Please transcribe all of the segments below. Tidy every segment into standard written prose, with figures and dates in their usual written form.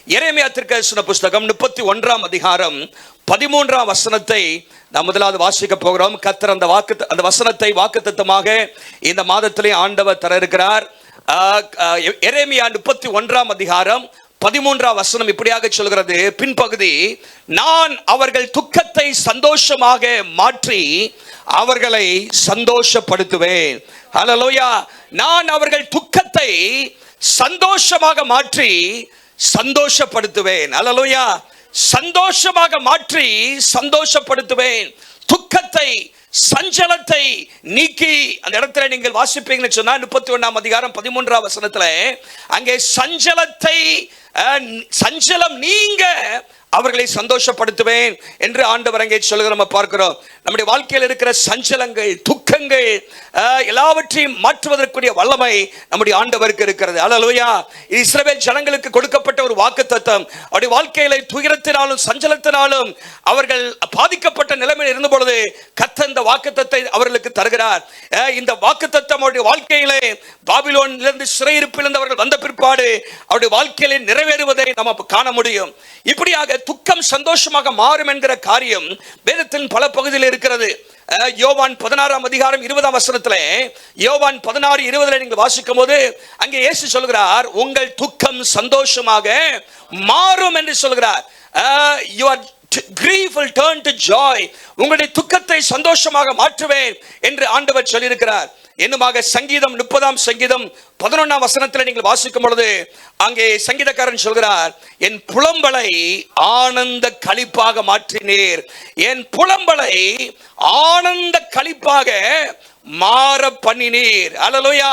எரேமியா தீர்க்கதரிசன புஸ்தகம் 31 அதிகாரம் 13 வசனத்தை நாம் முதலாவது வாசிக்க போகிறோம். கர்த்தர் அந்த வசனத்தை வாக்குத்தத்தமாக இந்த மாதத்திலே ஆண்டவர் தர இருக்கிறார். எரேமியா 31 அதிகாரம் 13 வசனம் இப்படியாக சொல்கிறது. பின்பகுதி, நான் அவர்கள் துக்கத்தை சந்தோஷமாக மாற்றி அவர்களை சந்தோஷப்படுத்துவேன். ஹல்லேலூயா. நான் அவர்கள் துக்கத்தை சந்தோஷமாக மாற்றி சந்தோஷப்படுத்துவேன். ஹல்லேலூயா. சந்தோஷமாக மாற்றி சந்தோஷப்படுத்துவேன். துக்கத்தை, சஞ்சலத்தை நீக்கி, அந்த இடத்துல நீங்கள் வாசிப்பீங்கன்னு சொன்னா 31 அதிகாரம் 13 வசனத்துல அங்கே சஞ்சலம் நீங்க அவர்களை சந்தோஷப்படுத்துவேன் என்று ஆண்டவர் அங்கே சொல்லுகிற நம்ம பார்க்கிறோம். நம்முடைய வாழ்க்கையில் இருக்கிற சஞ்சலங்கள், துக்கங்கள் எல்லாவற்றையும் மாற்றுவதற்குரிய வல்லமை நம்முடைய ஆண்டவருக்கு இருக்கிறது. அல்லேலூயா. இது இஸ்ரவேல் ஜனங்களுக்கு கொடுக்கப்பட்ட ஒரு வாக்குத்தத்தம். அவருடைய வாழ்க்கையில துயரத்தினாலும் சஞ்சலத்தினாலும் அவர்கள் பாதிக்கப்பட்ட நிலைமையில் இருந்த பொழுது கர்த்தர் இந்த வாக்குத்தத்தை அவர்களுக்கு தருகிறார். இந்த வாக்குத்தத்தம் அவருடைய வாழ்க்கையிலே பாபிலோனிலிருந்து சிறையிருப்பிலிருந்து அவர்கள் வந்த பிற்பாடு அவருடைய வாழ்க்கையிலே நிறைவேறுவதை நாம் காண முடியும். இப்படியாக துக்கம் சந்தோஷமாக மாறும் என்கிற காரியம் வேதத்தின் பல பகுதியில் இருக்கிறது. யோவான் 16 அதிகாரம் 20 வசனத்திலே, யோவான் 16:20 நீங்கள் வாசிக்கும் போது அங்கே இயேசு சொல்கிறார், உங்கள் துக்கம் சந்தோஷமாக மாறும் என்று சொல்கிறார். your grief will turn to joy. உங்களுடைய துக்கத்தை சந்தோஷமாக மாற்றுவேன் என்று ஆண்டவர் சொல்லியிருக்கிறார். என்னுமாக சங்கீதம் 30 சங்கீதம் 11 வசனத்தில் நீங்கள் வாசிக்கும் பொழுது அங்கே சங்கீதக்காரன் சொல்கிறார், என் புலம்பலை ஆனந்த களிப்பாக மாற்றினீர். என் புலம்பலை ஆனந்த களிப்பாக மாற பண்ணினீர். அல்லேலூயா.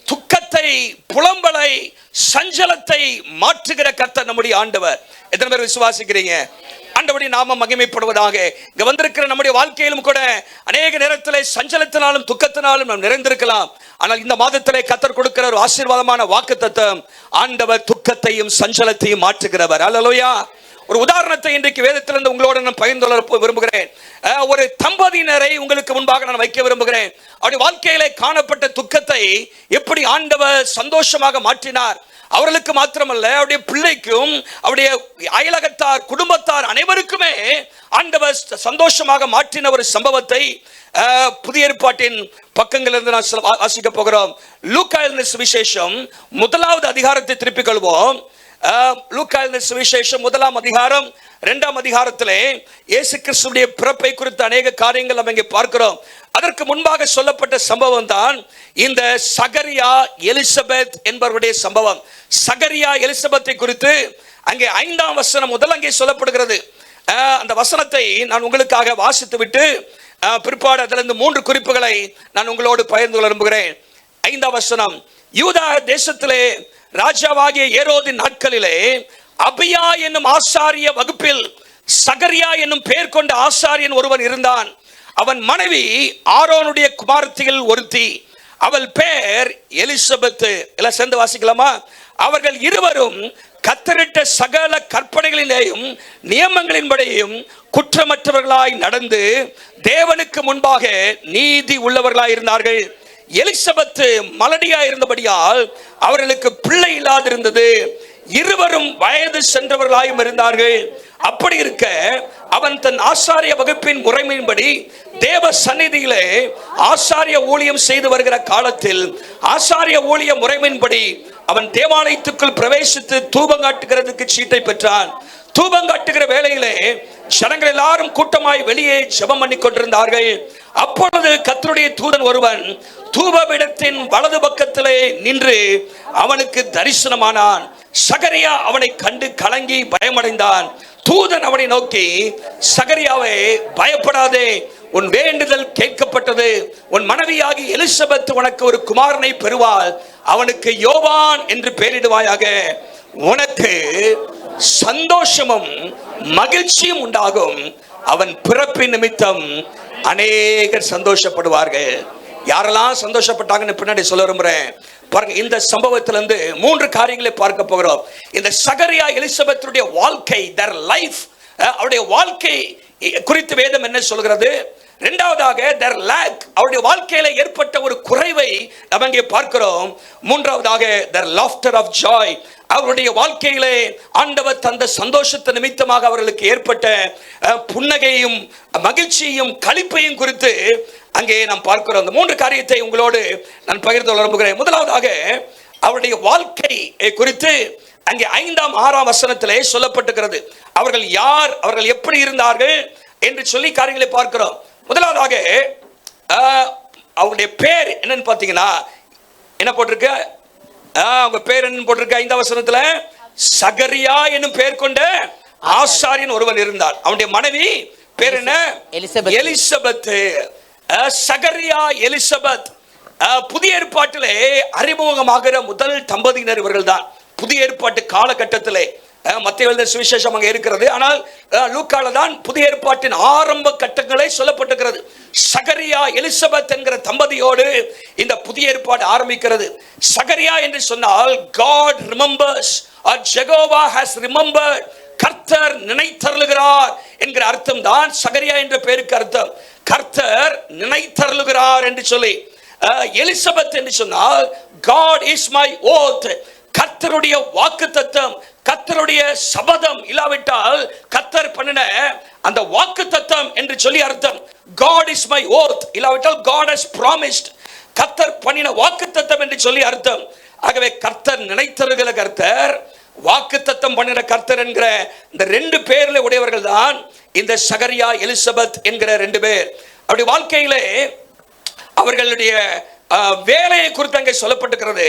துக்கத்தை, புலம்பலை, சஞ்சலத்தை மாற்றுகிற கர்த்தர் நம்முடைய ஆண்டவர். எத்தனை பேர் விசுவாசிக்கிறீங்க? ஆண்டவருடைய நாமம் மகிமைப்படுவதாக. இங்க வந்திருக்கிற நம்முடைய வாழ்க்கையிலும் கூட அநேக நேரத்திலே சஞ்சலத்தினாலும் துக்கத்தினாலும் நாம் நிறைந்திருக்கலாம். ஆனால் இந்த மாதத்திலே கர்த்தர் கொடுக்கிற ஒரு ஆசீர்வாதமான வாக்குத்தத்தம், ஆண்டவர் துக்கத்தையும் சஞ்சலத்தையும் மாற்றுகிறவர். அல்லேலூயா. ஒரு உதாரணத்தை இன்றைக்கு வேதத்திலிருந்து உங்களோடு நான் பகிர்ந்து கொள்ள விரும்புகிறேன். ஒரு தம்பதியினரை உங்களுக்கு முன்பாக நான் வைக்க விரும்புகிறேன். அவருடைய வாழ்க்கையிலே காணப்பட்ட துக்கத்தை எப்படி ஆண்டவர் சந்தோஷமாக மாற்றினார். அவர்களுக்கு மாத்திரமல்ல, அவருடைய பிள்ளைக்கும், அவருடைய அயலகத்தார், குடும்பத்தார் அனைவருக்குமே ஆண்டவர் சந்தோஷமாக மாற்றின ஒரு சம்பவத்தை புதிய ஏற்பாட்டின் பக்கங்களிலிருந்து நான் வாசிக்க போகிறோம். லூக்கா எழுதின சுவிசேஷம் 1 அதிகாரத்தை திருப்பிக் கொள்வோம். லூக்கா எழுதின சுவிசேஷம் 1 அதிகாரம் 2 அதிகாரத்திலே இயேசு கிறிஸ்துவுடைய பிறப்பை குறித்த அநேக காரியங்கள் நம்ம இங்கே பார்க்கிறோம். அதற்கு முன்பாக சொல்லப்பட்ட சம்பவம் தான் இந்த சகரியா எலிசபெத் என்பவருடைய சம்பவம். சகரியா எலிசபெத்தை குறித்து அங்கே 5 வசனம் முதல் அங்கே சொல்லப்படுகிறது. அந்த வசனத்தை நான் உங்களுக்காக வாசித்து விட்டு பிற்பாடு அதிலிருந்து 3 குறிப்புகளை நான் உங்களோடு பகிர்ந்து கொள்ள விரும்புகிறேன். 5 வசனம், யூதா தேசத்திலே ராஜாவாகிய ஏரோதின் நாட்களிலே அபியா என்னும் ஆசாரிய வகுப்பில் சகரியா என்னும் பெயர் கொண்ட ஆசாரியன் ஒருவன் இருந்தான். அவன் மனைவி ஆரோனுடைய குமாரத்திகள் ஒருத்தி, அவள் பெயர் எலிசபெத்து. எல்லாம் சேர்ந்து வாசிக்கலாமா? அவர்கள் இருவரும் கத்தரிட்ட சகல கற்பனைகளிலேயும் நியமங்களின்படியும் குற்றமற்றவர்களாய் நடந்து தேவனுக்கு முன்பாக நீதி உள்ளவர்களாய் இருந்தார்கள். எலிசபெத்து மலடியா இருந்தபடியால் அவர்களுக்கு பிள்ளை இல்லாதிருந்தது. இருவரும் வயது சென்றவர்களாயும் இருந்தார்கள். அப்படி இருக்க அவன் தன் ஆசாரிய வகுப்பின் முறைமையின்படி தேவ சந்நிதியிலே ஆசாரிய ஊழியம் செய்து வருகிற காலத்தில் ஆசாரிய ஊழிய முறைமையின்படி அவன் தேவாலயத்துக்குள் பிரவேசித்து தூபம் காட்டுகிறதுக்கு சீட்டை பெற்றான். தூபம் காட்டுகிற வேளையிலே ஜனங்கள் எல்லாரும் கூட்டமாய் வெளியே ஜெபம் பண்ணி கொண்டிருந்தார்கள். அப்பொழுது கர்த்தருடைய தூதன் ஒருவன் தூபபீடத்தின் வலது பக்கத்திலே நின்று அவனுக்கு தரிசனமானான். சகரியா அவனை கண்டு கலங்கி பயமடைந்தான். தூதன் அவனை நோக்கி, சகரியாவே பயப்படாதே, உன் வேண்டுதல் கேட்கப்பட்டது. உன் மனைவியாகி எலிசபெத் உனக்கு ஒரு குமாரனை பெறுவாள். அவனுக்கு யோவான் என்று பெயரிடுவாயாக. உனக்கு சந்தோஷமும் மகிழ்ச்சியும் உண்டாகும். அவன் பிறப்பின் நிமித்தம் அநேகர் சந்தோஷப்படுவார்கள். யாரெல்லாம் சந்தோஷப்பட்டாங்கன்னு பின்னாடி சொல்ல விரும்புறேன். பாருங்க, இந்த சம்பவத்திலிருந்து 3 காரியங்களை பார்க்க போகிறோம். இந்த சகரியா எலிசபெத்துடைய வாழ்க்கை, their life, அவருடைய வாழ்க்கை குறித்து வேதம் என்ன சொல்கிறது? இரண்டாவதாக their lack, அவருடைய வாழ்க்கையில ஏற்பட்ட ஒரு குறைவை நாம் அங்கே பார்க்கிறோம். மூன்றாவதாக their laughter of joy, அவருடைய வாழ்க்கையிலே ஆண்டவர் தந்த சந்தோஷத்து நிமித்தமாக அவர்களுக்கு ஏற்பட்ட புன்னகையும் மகிழ்ச்சியும் களிப்பையும் குறித்து அங்கே நாம் பார்க்கிறோம். அந்த மூன்று காரியத்தை உங்களோடு நான் பகிர்ந்து கொள்ள விரும்புகிறேன். முதலாவதாக அவருடைய வாழ்க்கை குறித்து அங்கே 5ஆம் 6ஆம் வசனத்திலே சொல்லப்பட்டிருக்கிறது. அவர்கள் யார், அவர்கள் எப்படி இருந்தார்கள் என்று சொல்லி காரியங்களை பார்க்கிறோம். முதலாவதாக அவருடைய பேர் என்னன்னு பார்த்தீங்கன்னா என்ன போட்டிருக்கு? அவங்க பேர் என்ன போட்டிருக்கு? 5ஆம் வசனத்துல சகரியா என்னும் பெயர் கொண்ட ஆசாரியன் ஒருவன் இருந்தார். அவனுடைய மனைவி பேர் என்ன? எலிசபெத். சகரியா, எலிசபெத் புதிய ஏற்பாட்டிலே அறிமுகமாகிற முதல் தம்பதியினர் இவர்கள் தான். புதிய ஏற்பாட்டு காலகட்டத்திலே மத்தேயு எழுதின சுவிசேஷம் அங்கே இருக்கிறது. ஆனால் லூக்கால தான் புதிய ஏற்பாட்டின் ஆரம்ப கட்டங்களை சொல்லப்பட்டிருக்கிறது. சகரியா, எலிசபெத் என்கிற தம்பதியோடு இந்த புதிய ஏற்பாடு ஆரம்பிக்கிறது. சகரியா என்று சொன்னால் God remembers or Jehovah has remembered, கர்த்தர் நினைத்தருளுகிறார் என்கிற அர்த்தம் தான் சகரியா என்ற பெயருக்கு அர்த்தம். கர்த்தர் நினைத்தருளுகிறார் என்று சொல்லி. எலிசபெத் என்று சொன்னால் God is my oath, கர்த்தருடைய வாக்குத்தத்தம், கர்த்தருடைய சபதம், இல்லாவிட்டால் கர்த்தர் பண்ணின அந்த வாக்குத்தத்தம் என்று சொல்லி அர்த்தம். God is my oath, இல்லாவிட்டால் God has promised, கர்த்தர் பண்ணின வாக்குத்தத்தம் என்று சொல்லி அர்த்தம். ஆகவே கர்த்தர் நினைத்தருகிற கர்த்தர், வாக்குத்தத்தம் பண்ணின கர்த்தர் என்கிற இந்த ரெண்டு பேர்ல உடையவர்கள் தான் இந்த சகரியா, எலிசபெத் என்கிற ரெண்டு பேர். அப்படி வாழ்க்கையிலே அவர்களுடைய வேலையை குறித்து அங்கே சொல்லப்பட்டிருக்கிறது.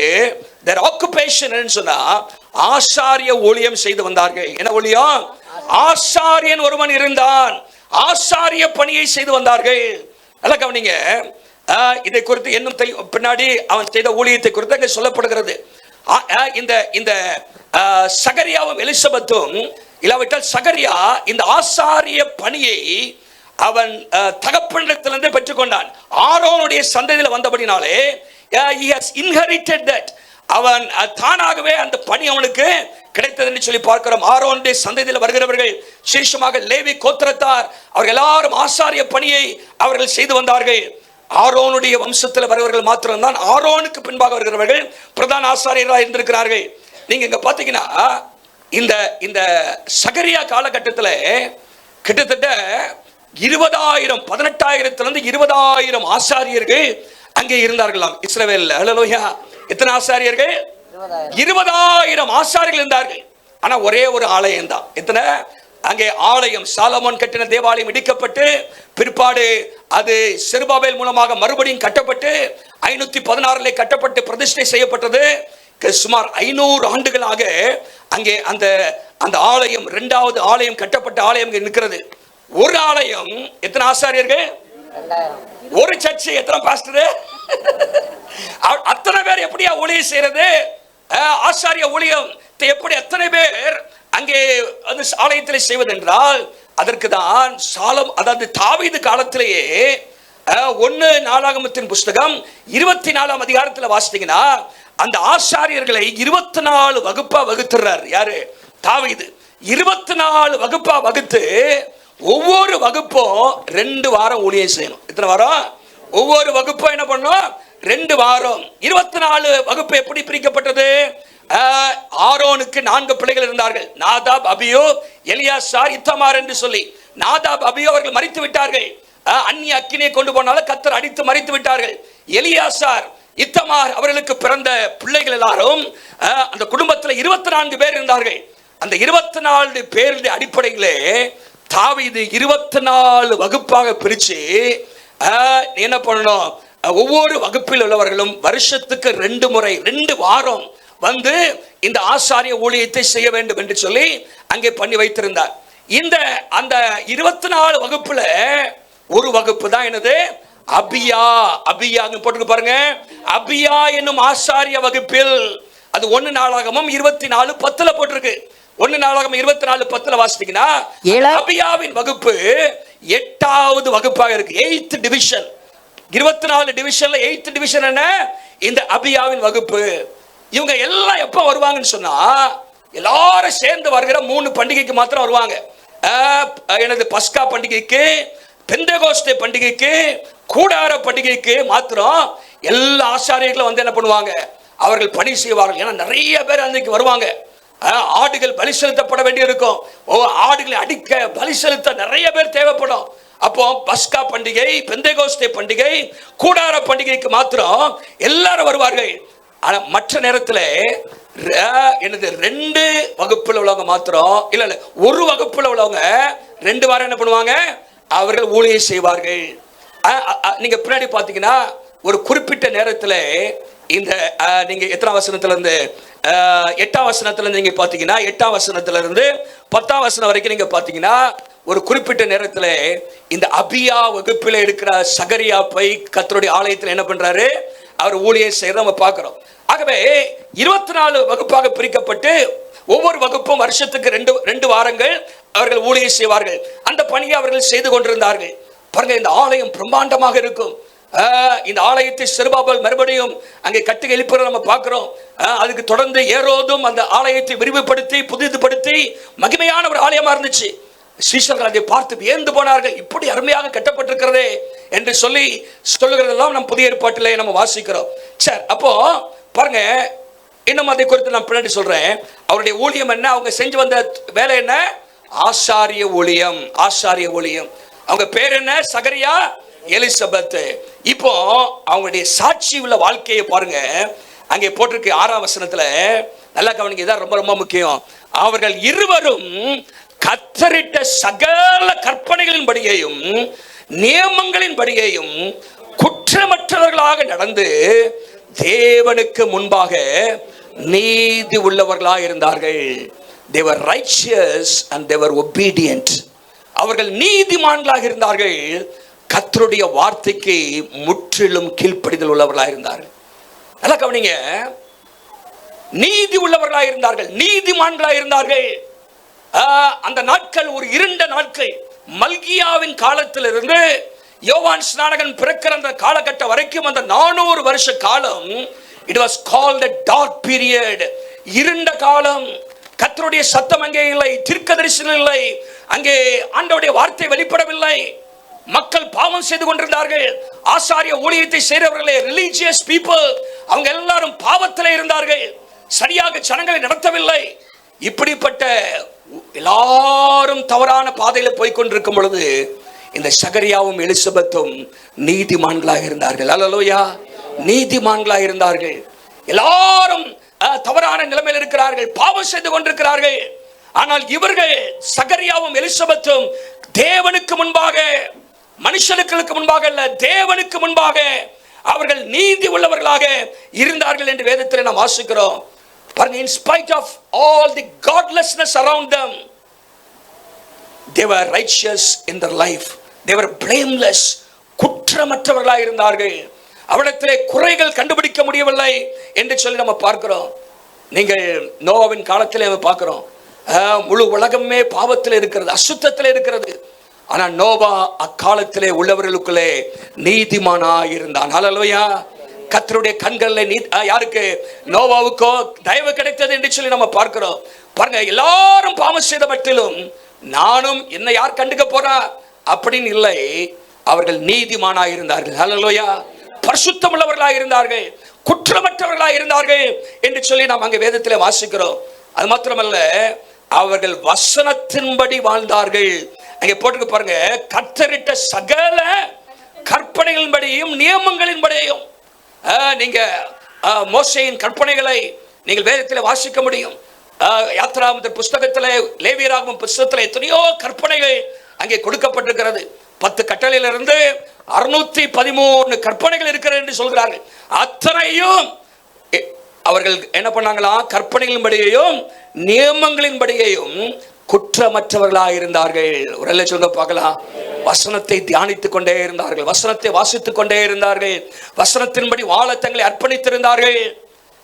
their occupation ன்னு சொன்னா ஆசாரிய ஊழியம் செய்து வந்தார்கள். என்ன ஊழியம்? ஆசாரியன் ஒருவன் இருந்தான், ஆசாரிய பணியை செய்து வந்தார்கள். நல்லா கவனிங்க, இதை குறித்து இன்னும் பின்னாடி அவன் செய்த ஊழியத்தை குறித்து அங்கே சொல்லப்படுகிறது. இந்த சகரியாவும் எலிசபெத்தும், இல்லாவிட்டால் சகரியா இந்த ஆசாரிய பணியை அவன் தகப்பனிடத்திலிருந்து பெற்றுக்கொண்டான். ஆரோனுடைய சந்ததியில் வந்தபடினாலே he has inherited that, அவன் தானாகவே அந்த பணி அவனுக்கு கிடைத்தது என்று சொல்லி பார்க்கிறோம். ஆரோனுடைய சந்ததியில் வருகிறவர்கள் விசேஷமாக லேவி கோத்திரத்தார், அவர்கள் எல்லாரும் ஆசாரிய பணியை அவர்கள் செய்து வந்தார்கள். ஆரோனுடைய வம்சத்தில் வருகிறவர்கள் மாத்திரம்தான் ஆரோனுக்கு பின்பாக வருகிறவர்கள் பிரதான ஆசாரியராக இருந்திருக்கிறார்கள். நீங்க இங்க பாத்தீங்கன்னா இந்த சகரியா காலகட்டத்தில் கிட்டத்தட்ட 20,000 18,000 20,000 ஆசாரியர்கள் அங்கே இருந்தார்களாம் இஸ்ரவேல்ல. ஹல்லேலூயா! எத்தனை ஆசாரியர்கள்? 20,000 ஆசாரியர்கள் இருந்தார்கள். ஆனா ஒரே ஒரு ஆலயம் தான். எத்தனை? அங்கே ஆலயம் சாலமோன் கட்டின தேவாலயம் இடிக்கப்பட்டு பிற்பாடு அது செருபாபேல் மூலமாக மறுபடியும் கட்டப்பட்டு 516 கட்டப்பட்டு பிரதிஷ்டை செய்யப்பட்டது. சுமார் 500 ஆண்டுகளாக அங்கே அந்த ஆலயம், இரண்டாவது ஆலயம், கட்டப்பட்ட ஆலயம் நிற்கிறது. ஒரு ஆலயம் எத்தனை ஆசாரியர்கள்? ஒரு சர்ச்சு எத்தனை பாஸ்டர்? அத்தனை பேர் எப்படியா ஊழியம் செய்யறது? ஆசாரிய ஊழியம் எப்படி எத்தனை பேர் அங்கே அந்த ஆலயத்தில் செய்வது என்றால் அதற்கு தான் அதாவது தாவீது காலத்திலேயே 1 நாளாகமத்தின் புஸ்தகம் 24ஆம் அதிகாரத்தில் வாசித்தீங்கன்னா அந்த ஆசாரியர்களை 24 வகுப்பா வகுத்துறார். யாரு? தாவீது. 24 வகுப்பா வகுத்து ஒவ்வொரு வகுப்பும் 2 வாரம் ஊழியம் செய்யணும். எத்தனை வாரம்? ஒவ்வொரு வகுப்பும் என்ன பண்ணும்? 2 வாரம். 24 வகுப்பு எப்படி பிரிக்கப்பட்டது? ஆரோனுக்கு 4 பிள்ளைகள் இருந்தார்கள். நாதாப், அபியூ, எலியாசார், இத்தமார் என்று சொல்லி. நாதாப், அபியூ அவர்கள் மரித்து விட்டார்கள். அந்நிய அக்கினியை கொண்டு போனாலும் கர்த்தர் அடித்து மரித்து விட்டார்கள். எலியாசார், இத்தமார் அவர்களுக்கு பிறந்த பிள்ளைகள் எல்லாரும் அந்த குடும்பத்தில் 24 பேர் இருந்தார்கள். அந்த 24 பேருடைய அடிப்படையிலே தாவீது 24 வகுப்பாக பிரிச்சு என்ன பண்ணணும்? ஒவ்வொரு வகுப்பில் உள்ளவர்களும் வருஷத்துக்கு 2 முறை 2 வாரம் வந்து இந்த ஆசாரிய ஊழியத்தை செய்ய வேண்டும் என்று சொல்லி அங்கே பண்ணி வைத்திருந்தார். அந்த 24 வகுப்புல ஒரு வகுப்பு தான் என்னது? அபியா. அபியா போட்டு பாருங்க. அபியா என்னும் ஆசாரிய வகுப்பில், அது 1 நாளாகமும் 24:10 போட்டிருக்கு. 1 நாளாகமம் 24:10 வாசித்தீங்கன்னா அபியாவின் வகுப்பு 8வது வகுப்பாக இருக்கு. 8th division. 24 டிவிஷன்ல 8th டிவிஷன் என்ன? இந்த அபியாவின் வகுப்பு. இவங்க எல்லாம் எப்ப வருவாங்கன்னு சொன்னா எல்லாரும் சேர்ந்து வருகிற 3 பண்டிகைக்கு மாத்திரம் வருவாங்க. எனது பஸ்கா பண்டிகைக்கு, பெந்தேகோஸ்தே பண்டிகைக்கு, கூடார பண்டிகைக்கு மாத்திரம் எல்லா ஆசாரியர்களும் வந்து என்ன பண்ணுவாங்க, அவர்கள் பணி செய்வார்கள். ஏன்னா நிறைய பேர் அன்னைக்கு வருவாங்க. ஆடுகள் பலி செலுத்தப்பட வேண்டி இருக்கும். ஆடுகளை அடிக்க பலி செலுத்த நிறைய பேர் தேவைப்படும். அப்போ பஸ்கா பண்டிகை, பெந்தேகோஸ்தே பண்டிகை, கூடார பண்டிகைக்கு மாத்திரம் எல்லாரும் வருவார்கள். ஆனா மற்ற நேரத்தில் என்னது 2 வகுப்புல உள்ளவங்க மாத்திரம், இல்ல ஒரு வகுப்புல உள்ளவங்க 2 வாரம் என்ன பண்ணுவாங்க, அவர்கள் ஊழியம் செய்வார்கள். நீங்க பின்னாடி பாத்தீங்கன்னா ஒரு குறிப்பிட்ட நேரத்தில் இந்த நீங்க எத்தனை வசனத்துல இருந்து 8ஆம் வசனத்துல இருந்து நீங்க பாத்தீங்கன்னா 8ஆம் வசனத்துல இருந்து 10ஆம் வசனம் வரைக்கும் நீங்க பாத்தீங்கன்னா ஒரு குறிப்பிட்ட நேரத்தில் இந்த அபியா வகுப்பில் இருக்கிற சகரியா போய் கர்த்தருடைய ஆலயத்தில் என்ன பண்றாரு, அவர் ஊழியம் செய்யறத நம்ம பார்க்கிறோம். ஆகவே 24 வகுப்பாக பிரிக்கப்பட்டு ஒவ்வொரு வகுப்பும் வருஷத்துக்கு 2 வாரங்கள் அவர்கள் ஊழியம் செய்வார்கள். அந்த பணியை அவர்கள் செய்து கொண்டிருந்தார்கள். பாருங்க, இந்த ஆலயம் பிரம்மாண்டமாக இருக்கும். இந்த ஆலயத்தை செருபாபேல் மறுபடியும் அங்கே கட்டி எழுப்புற நம்ம பார்க்கிறோம். அதுக்கு தொடர்ந்து ஏரோதும் அந்த ஆலயத்தை விரிவுபடுத்தி புதிதுபடுத்தி மகிமையான ஒரு ஆலயமா இருந்துச்சு. சீஷர்கள் அதை பார்த்து வியந்து போனார்கள், இப்படி அருமையாக கட்டப்பட்டிருக்கிறதே என்று சொல்லி சொல்லுகிறதெல்லாம் நம் புதிய ஏற்பாட்டிலே நம்ம வாசிக்கிறோம். சரி, அப்போ பாருங்க, இன்னும் அதை குறித்து நான் பின்னாடி சொல்றேன். அவருடைய ஊழியம் என்ன, அவங்க செஞ்சு வந்த வேலை என்ன, ஆசாரிய ஊழியம். ஆசாரிய ஊழியம். அவங்க பேர் என்ன, சகரியா, எலிசபெத். இப்போ அவங்களுடைய சாட்சி உள்ள வாழ்க்கையை பாருங்க, அங்கே போட்டிருக்கு 6ஆம் வசனத்துல. நல்லா கவனிங்க, இதான் ரொம்ப ரொம்ப முக்கியம். அவர்கள் இருவரும் கர்த்தரிட்ட சகல கற்பனைகளின் படியையும் நியமங்களின் படியையும் குற்றமற்றவர்களாக நடந்து தேவனுக்கு முன்பாக நீதி உள்ளவர்களாக இருந்தார்கள். They were righteous and they were obedient. அவர்கள் நீதிமான்களாக இருந்தார்கள், கர்த்தருடைய வார்த்தைக்கு முற்றிலும் கீழ்ப்படிதல் உள்ளவர்களாக இருந்தார்கள். நல்லா கவனிங்க, நீதி உள்ளவர்களாக இருந்தார்கள், நீதிமான்களாக இருந்தார்கள். அந்த நாட்கள் ஒரு இருண்ட நாட்கள். மல்கியாவின் காலத்திலிருந்து யோவான் ஸ்நானகன் பிறக்கிற அந்த காலகட்டம் வரைக்கும் அந்த 400 வருஷ காலம், it was called a dark period. இருண்ட காலம். கர்த்தருடைய சத்தம் அங்கே இல்லை, தீர்க்கதரிசனம் இல்லை, அங்கே ஆண்டவருடைய வார்த்தை வெளிப்படவில்லை. மக்கள் பாவம் செய்து கொண்டிருந்தார்கள். ஆசாரிய ஊழியத்தை செய்தவர்களே, ரிலீஜியஸ் பீப்புள், அவங்க எல்லாரும் பாவத்தில் இருந்தார்கள், சரியாக ஜனங்களை நடத்தவில்லை. இப்படிப்பட்ட எல்லாரும் தவறான பாதையில் போய்கொண்டிருக்கும் பொழுது இந்த சகரியாவும் எலிசபெத்தும் நீதிமான்களாக இருந்தார்கள். அல்லேலூயா, நீதிமான்களாக இருந்தார்கள். எல்லாரும் தவறான நிலைமையில் இருக்கிறார்கள், பாவம் செய்து கொண்டிருக்கிறார்கள். ஆனால் இவர்கள் சகரியாவும் எலிசபெத்தும் தேவனுக்கு முன்பாக, மனுஷனுக்கு முன்பாக அல்ல, தேவனுக்கு முன்பாக அவர்கள் நீதி உள்ளவர்களாக இருந்தார்கள் என்று வேதத்தில் நாம் வாசிக்கிறோம். in spite of all the godlessness around them, they were righteous in their life. They were blameless. குற்றமற்றவர்களாக இருந்தார்கள். அவரிடத்திலே குறைகள் கண்டுபிடிக்க முடியவில்லை என்று சொல்லி நம்ம பார்க்கிறோம். நீங்கள் நோவாவின் காலத்திலே நம்ம பார்க்கிறோம், முழு உலகமே பாவத்தில் இருக்கிறது, அசுத்தத்தில் இருக்கிறது. ஆனால் நோவா அக்காலத்திலே உள்ளவர்களுக்குள்ளே நீதிமானாக இருந்தான். ஹல்லேலூயா. கர்த்தருடைய கண்களில் யாருக்கு, நோவாவுக்கோ தயவு கிடைத்தது என்று சொல்லி நம்ம பார்க்கிறோம். பாருங்க, எல்லாரும் பாவம் செய்த மட்டிலும் நானும் என்னை யார் கண்டுக்க போறா அப்படின்னு இல்லை, அவர்கள் நீதிமானாக இருந்தார்கள். ஹல்லேலூயா. பரிசுத்தம் உள்ளவர்களாக இருந்தார்கள், குற்றமற்றவர்களாக இருந்தார்கள் என்று சொல்லி நாம் அங்கே வேதத்தில் வாசிக்கிறோம். அது மாத்திரமல்ல, அவர்கள் வசனத்தின்படி வாழ்ந்தார்கள். அங்கே போட்டுக்கு பாருங்க, கர்த்தரிட்ட சகல கற்பனைகளின்படியும் நியமங்களின்படியும். நீங்க மோசேயின் கற்பனைகளை நீங்கள் வேதத்தில் வாசிக்க முடியும். யாத்திராகமத்தின் புஸ்தகத்தில், லேவியராகமம் புஸ்தகத்தில் எத்தனையோ கற்பனைகள் அங்கே கொடுக்கப்பட்டிருக்கிறது. 10 கட்டளையிலிருந்து 613 கற்பனைகள் இருக்கிறது என்று சொல்கிறார்கள். அத்தனையும் அவர்கள் என்ன பண்ணாங்களா, கற்பனைகளின்படியையும் நியமங்களின்படியையும் குற்றமற்றவர்களாக இருந்தார்கள். ஒரு சொல்ல பார்க்கலாம், வசனத்தை தியானித்துக் கொண்டே இருந்தார்கள், வசனத்தை வாசித்துக் கொண்டே இருந்தார்கள், வசனத்தின்படி வாழ தங்களை அர்ப்பணித்திருந்தார்கள்.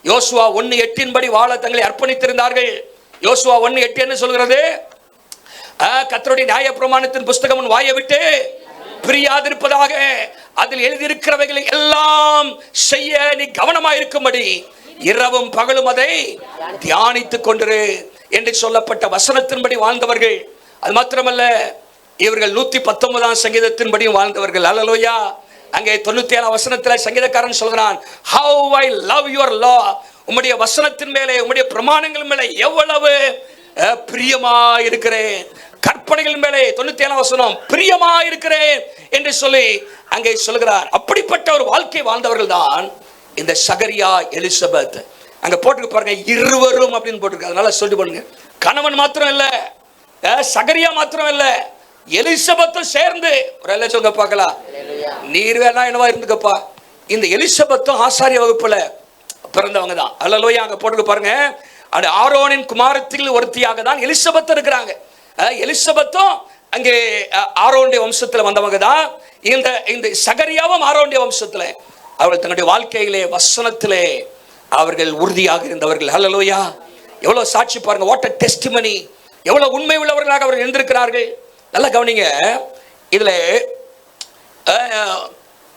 யோசுவா 1:8 வாழ தங்களை அர்ப்பணித்திருந்தார்கள். யோசுவா 1:8 என்ன சொல்கிறது, கர்த்தருடைய நியாய பிரமாணத்தின் புஸ்தகம் உன் வாயை விட்டு பிரியாதிருப்பதாக, அதில் எழுதியிருக்கிறவைகளை எல்லாம் செய்ய நீ கவனமாயிருக்கும்படி இரவும் பகலும் அதை தியானித்துக் கொண்டிரு என்று சொல்லப்பட்ட வசனத்தின்படி வாழ்ந்தவர்கள். அது மாத்திரமல்ல, இவர்கள் 119ஆம் சங்கீதத்தின்படியும் வாழ்ந்தவர்கள். அல்லேலூயா. அங்கே 97ஆம் வசனத்தில் சங்கீதக்காரன் சொல்கிறான், how I love your law. உம்முடைய வசனத்தின் மேலே, உம்முடைய பிரமாணங்கள் மேலே எவ்வளவு பிரியமா இருக்கிறேன். கற்பனைகள் மேலே 97ஆம் வசனம் பிரியமா இருக்கிறேன் என்று சொல்லி அங்கே சொல்கிறார். அப்படிப்பட்ட ஒரு வாழ்க்கை வாழ்ந்தவர்கள் தான் இந்த சகரியா, எலிசபெத். அங்க போட்டு பாருங்க, இருவரும் அப்படின்னு போட்டிருக்கு. அதனால சொல்லி பண்ணுங்க, கணவன் மாத்திரம் இல்ல, சகரியா மாத்திரம் இல்ல, எலிசபெத்தும் சேர்ந்து ஒரு எல்லாம் சொல்லுங்க பார்க்கலாம். நீர் வேணா என்னவா இருந்துக்கப்பா. இந்த எலிசபெத்தும் ஆசாரிய வகுப்புல பிறந்தவங்க தான். அல்லேலூயா. அங்க போட்டு பாருங்க, அது ஆரோனின் குமாரத்தில் ஒருத்தியாக தான் எலிசபெத் இருக்கிறாங்க. எலிசபெத்தும் அங்கே ஆரோனுடைய வம்சத்துல வந்தவங்க தான். இந்த சகரியாவும் ஆரோனுடைய வம்சத்துல. அவர்கள் தன்னுடைய வாழ்க்கையிலே, வசனத்திலே அவர்கள் உறுதியாக இருந்தவர்கள். அல்லேலூயா. எவ்வளவு சாட்சி பாருங்க, வாட் a testimony. எவ்வளவு உண்மை உள்ளவர்களாக அவர்கள் இருந்திருக்கிறார்கள். நல்லா கவனிங்க. இதுல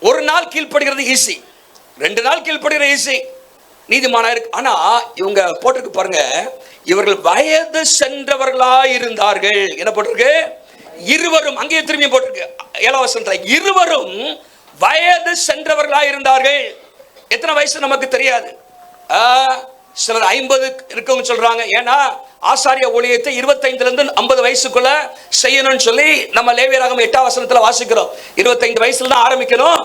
ஒரு நாள் கீழ்ப்படுகிறது ஈஸி, 2 நாள் கீழ்ப்படுகிறது ஈஸி, நீதிமானா இருக்கு. ஆனா இவங்க போட்டிருக்கு பாருங்க, இவர்கள் வயது சென்றவர்களா இருந்தார்கள். என்ன போட்டிருக்கு? இருவரும். அங்கேயே திரும்பி போட்டிருக்கு 7ஆம் வசனத்துல, இருவரும் வயது சென்றவர்களா இருந்தார்கள். எத்தனை வயசு நமக்கு தெரியாது. சிலர் 50 இருக்கவங்க சொல்றாங்க. ஏன்னா ஆசாரிய ஊழியத்தை 25 இருந்து 50 வயசுக்குள்ள செய்யணும்னு சொல்லி நம்ம லேவியராகமம் 8ஆம் வசனத்துல வாசிக்கிறோம். 25 வயசுல தான் ஆரம்பிக்கணும்,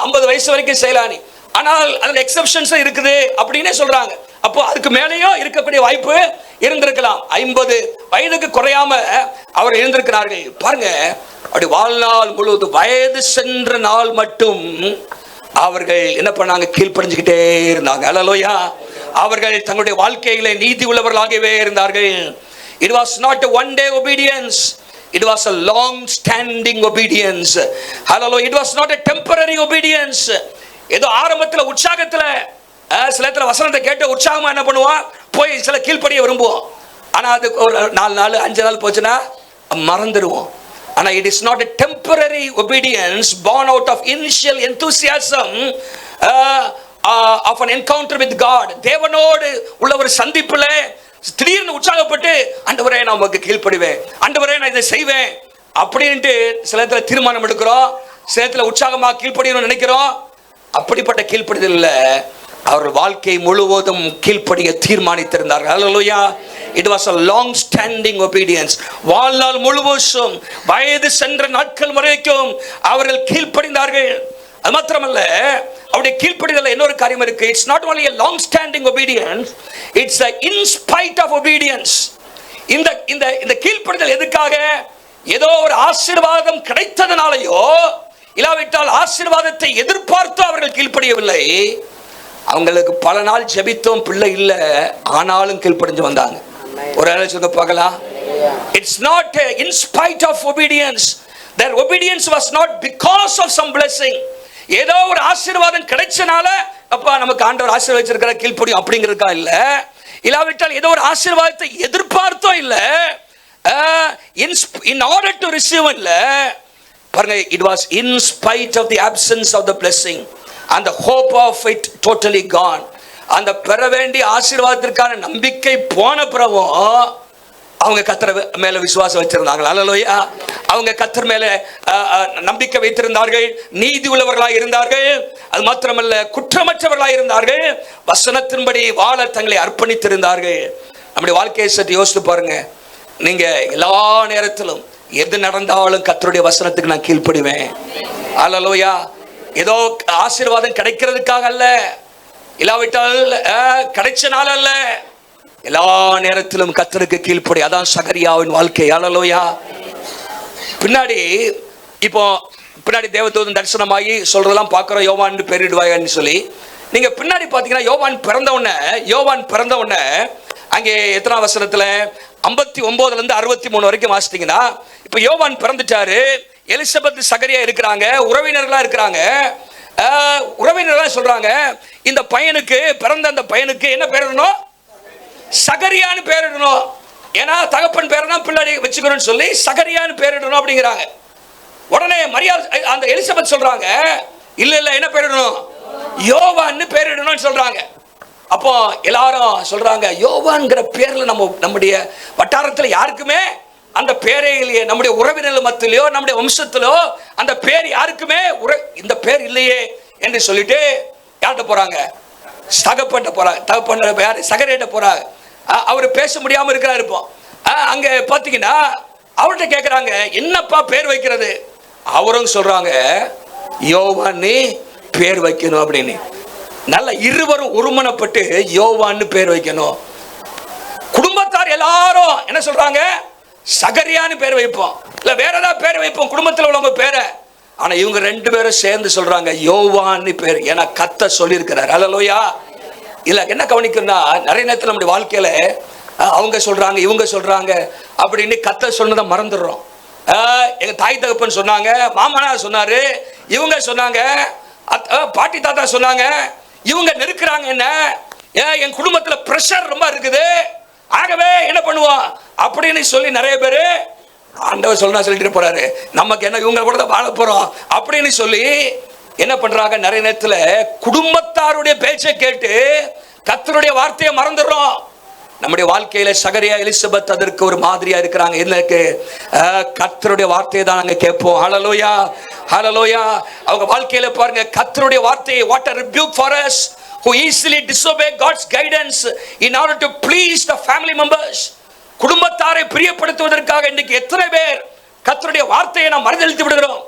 50 வயசு வரைக்கும் செய்யலானி. ஆனால் அதுல எக்ஸெப்ஷன்ஸ் இருக்குது அப்படின்னு சொல்றாங்க. அப்போ அதுக்கு மேலேயும் இருக்கக்கூடிய வாய்ப்பு இருந்திருக்கலாம். 50 வயதுக்கு குறையாம அவர் இருந்திருக்கிறார்கள். பாருங்க, அப்படி வாழ்நாள் முழுவது வயது சென்ற நாள் மட்டும் அவர்கள் என்ன பண்ணாங்க? கீழ்ப்படிஞ்சுக்கிட்டே இருந்தாங்க. அல்லேலூயா. அவர்கள் தங்களுடைய வாழ்க்கையிலே நீதி உள்ளவர்களாகவே இருந்தார்கள். It was not a one day obedience, it was a long standing obedience. Hallelujah. It was not a temporary obedience. ஏதோ ஆரம்பத்தில் உற்சாகத்தில் சில இடத்துல வசனத்தை கேட்டு உற்சாகமா என்ன பண்ணுவோம், போய் சில கீழ்ப்படிய விரும்புவோம். ஆனா அது ஒரு 4 நாள் 5 நாள் போச்சுன்னா மறந்துடுவோம். ஆனா it is not a temporary obedience born out of initial enthusiasm of an encounter with God. தேவனோடு உள்ள ஒரு சந்திப்புல திடீர்னு உற்சாகப்பட்டு, ஆண்டவரே நான் உமக்கு கீழ்ப்படிவேன், ஆண்டவரே நான் இதை செய்வேன் அப்படின்ட்டு சில இடத்துல தீர்மானம் எடுக்கிறோம், சில இடத்துல உற்சாகமாக கீழ்ப்படியணும்னு நினைக்கிறோம். அப்படிப்பட்ட கீழ்ப்படிதல் இல்ல, அவர்கள் வாழ்க்கை முழுவதும் கீழ்ப்படிய தீர்மானித்திருந்தார்கள். அல்லேலூயா. It was a long standing obedience. வாழ்நாள் முழுவதும் வயது சென்ற நாட்கள் வரைக்கும் அவர்கள் கீழ்ப்படிந்தார்கள். அது மாத்திரமல்ல, அவருடைய கீழ்ப்படிதல் இன்னொரு காரியம் இருக்கு. It's not only a long standing obedience, it's a in spite of obedience. இந்த கீழ்ப்படிதல் எதுக்காக? ஏதோ ஒரு ஆசீர்வாதம் கிடைத்ததனாலயோ இல்லாவிட்டால் ஆசீர்வாதத்தை எதிர்பார்த்து அவர்கள் கீழ்ப்படியவில்லை. அவங்களுக்கு பல நாள் ஜெபித்தோம், பிள்ளை இல்லை, ஆனாலும் கீழ்ப்படிஞ்சு வந்தாங்க. ஒரு ஆள் சொல்ல பார்க்கலாம். It's not in spite of obedience. Their obedience was not because of some blessing. ஏதோ ஒரு ஆசீர்வாதம் கிடைச்சனால அப்பா நமக்கு ஆண்டவர் ஆசீர்வதிச்சிருக்கிற கீழ்ப்படியும் அப்படிங்கிறதுக்கா இல்ல, இல்லாவிட்டால் ஏதோ ஒரு ஆசீர்வாதத்தை எதிர்பார்த்தோம் இல்ல, in order to receive இல்ல. பாருங்க, it was in spite of the absence of the blessing and the hope of it totally gone. அந்த பெற வேண்டிய ஆசீர்வாதத்திற்கான நம்பிக்கை போன பிறகும் அவங்க கர்த்தர் மேல விசுவாசம் வச்சிருந்தாங்க. அல்லேலூயா. அவங்க கர்த்தர் மேல நம்பிக்கை வைத்திருந்தார்கள், நீதி உள்ளவர்களாக இருந்தார்கள். அது மாத்திரமல்ல, குற்றமற்றவர்களாக இருந்தார்கள், வசனத்தின்படி வாழ தங்களை அர்ப்பணித்திருந்தார்கள். நம்முடைய வாழ்க்கையை சற்று யோசித்து பாருங்க. நீங்க எல்லா நேரத்திலும் எது நடந்தாலும் கர்த்தருடைய வசனத்துக்கு நான் கீழ்ப்படிவேன். அல்லேலூயா. ஏதோ ஆசீர்வாதம் கிடைக்கிறதுக்காக அல்ல, இல்லாவிட்டால் கிடைச்சனால அல்ல, எல்லா நேரத்திலும் கர்த்தருக்கு கீழ்ப்படி. அதான் சகரியாவின் வாழ்க்கை. அல்லேலூயா. பின்னாடி தேவதூதன் தரிசனமாகி சொல்றதெல்லாம் பார்க்கிறோம், யோவான் பேரிடுவாயான்னு சொல்லி. நீங்க பின்னாடி பாத்தீங்கன்னா யோவான் பிறந்த உடனே அங்கே எத்தனாம் வசனத்துல 59 இருந்து 63 வரைக்கும் வாசித்தீங்கன்னா, இப்ப யோவான் பிறந்துட்டாரு, எலிசபெத் சகரியா இருக்கிறாங்க, உறவினர்களா இருக்கிறாங்க. உறவினர்களா சொல்றாங்க, இந்த பையனுக்கு பிறந்த அந்த பையனுக்கு என்ன பேரிடணும்? சகரியான்னு பேரிடணும். ஏன்னா தகப்பன் பேரை தான் பிள்ளை வச்சுக்கணும்னு சொல்லி சகரியான்னு பேரிடணும் அப்படிங்கிறாங்க. உடனே மரியாதை அந்த எலிசபெத் சொல்றாங்க, இல்ல என்ன பேரிடணும்? யோவான்னு பேரிடணும்னு சொல்றாங்க. அப்போ எல்லாரும் சொல்றாங்க, யோவான்ங்கிற பேர்ல நம்முடைய வட்டாரத்தில் யாருக்குமே அந்த பேரே இல்லையே, நம்முடைய உறவினர்கள் மத்தியிலோ நம்முடைய வம்சத்திலோ அந்த பேர் யாருக்குமே இந்த பேர் இல்லையே என்று சொல்லிட்டு யார்கிட்ட போறாங்க? தகப்பன்ட்ட போறாங்க. தகப்பன் யாரு? சகரேட்ட போறாங்க. அவர் பேச முடியாம இருக்கிறாரு. இப்போ அங்க பாத்தீங்கன்னா அவர்கிட்ட கேட்கிறாங்க, என்னப்பா பேர் வைக்கிறது? அவரும் சொல்றாங்க, யோவான்னு பேர் வைக்கணும் அப்படின்னு. நல்ல இருவரும் ஒருமனப்பட்டு யோவான்னு பேர் வைக்கணும். குடும்பத்தார் எல்லாரும் என்ன சொல்றாங்க? சகரியான்னு பேர் வைப்போம், இல்ல வேற ஏதாவது பேர் வைப்போம் குடும்பத்தில் உள்ளவங்க பேரை. ஆனா இவங்க ரெண்டு பேரும் சேர்ந்து சொல்றாங்க யோவான்னு பேர். ஏன்னா கர்த்தர் சொல்லியிருக்கிறார். அல்லேலூயா. இல்ல என்ன கவனிக்கணும்னா, நிறைய நேரத்தில் நம்முடைய வாழ்க்கையில அவங்க சொல்றாங்க இவங்க சொல்றாங்க அப்படின்னு கர்த்தர் சொன்னதை மறந்துடுறோம். எங்க தாய் தகப்பன் சொன்னாங்க, மாமனார் சொன்னாரு, இவங்க சொன்னாங்க, பாட்டி தாத்தா சொன்னாங்க, இவங்க நெருக்குறாங்க, என்ன என் குடும்பத்துல பிரஷர் ரொம்ப இருக்குது, ஆகவே என்ன பண்ணுவோம் அப்படின்னு சொல்லி நிறைய பேரு ஆண்டவர் சொல்றா சொல்லிட்டு போறாரு, நமக்கு என்ன இவங்க கூட தான் வாழ போறோம் அப்படின்னு சொல்லி என்ன பண்றாங்க? நிறைய நேரத்துல குடும்பத்தாருடைய பேச்சை கேட்டு கர்த்தருடைய வார்த்தையை மறந்துடுறோம். நம்முடைய வாழ்க்கையில சகரியா எலிசபெத் அதற்கு ஒரு மாதிரியா இருக்கிறாங்க. எனக்கு கர்த்தருடைய வார்த்தையை தான் நாங்க கேட்போம். ஹல்லேலூயா, ஹல்லேலூயா. அவங்க வாழ்க்கையில பாருங்க, கர்த்தருடைய வார்த்தையை, what a rebuke for us who easily disobey God's guidance in order to please the family members. குடும்பத்தாரை பிரியப்படுத்துவதற்காக இன்னைக்கு எத்தனை பேர் கர்த்தருடைய வார்த்தையை நாம் மறந்தளித்து விடுகிறோம்.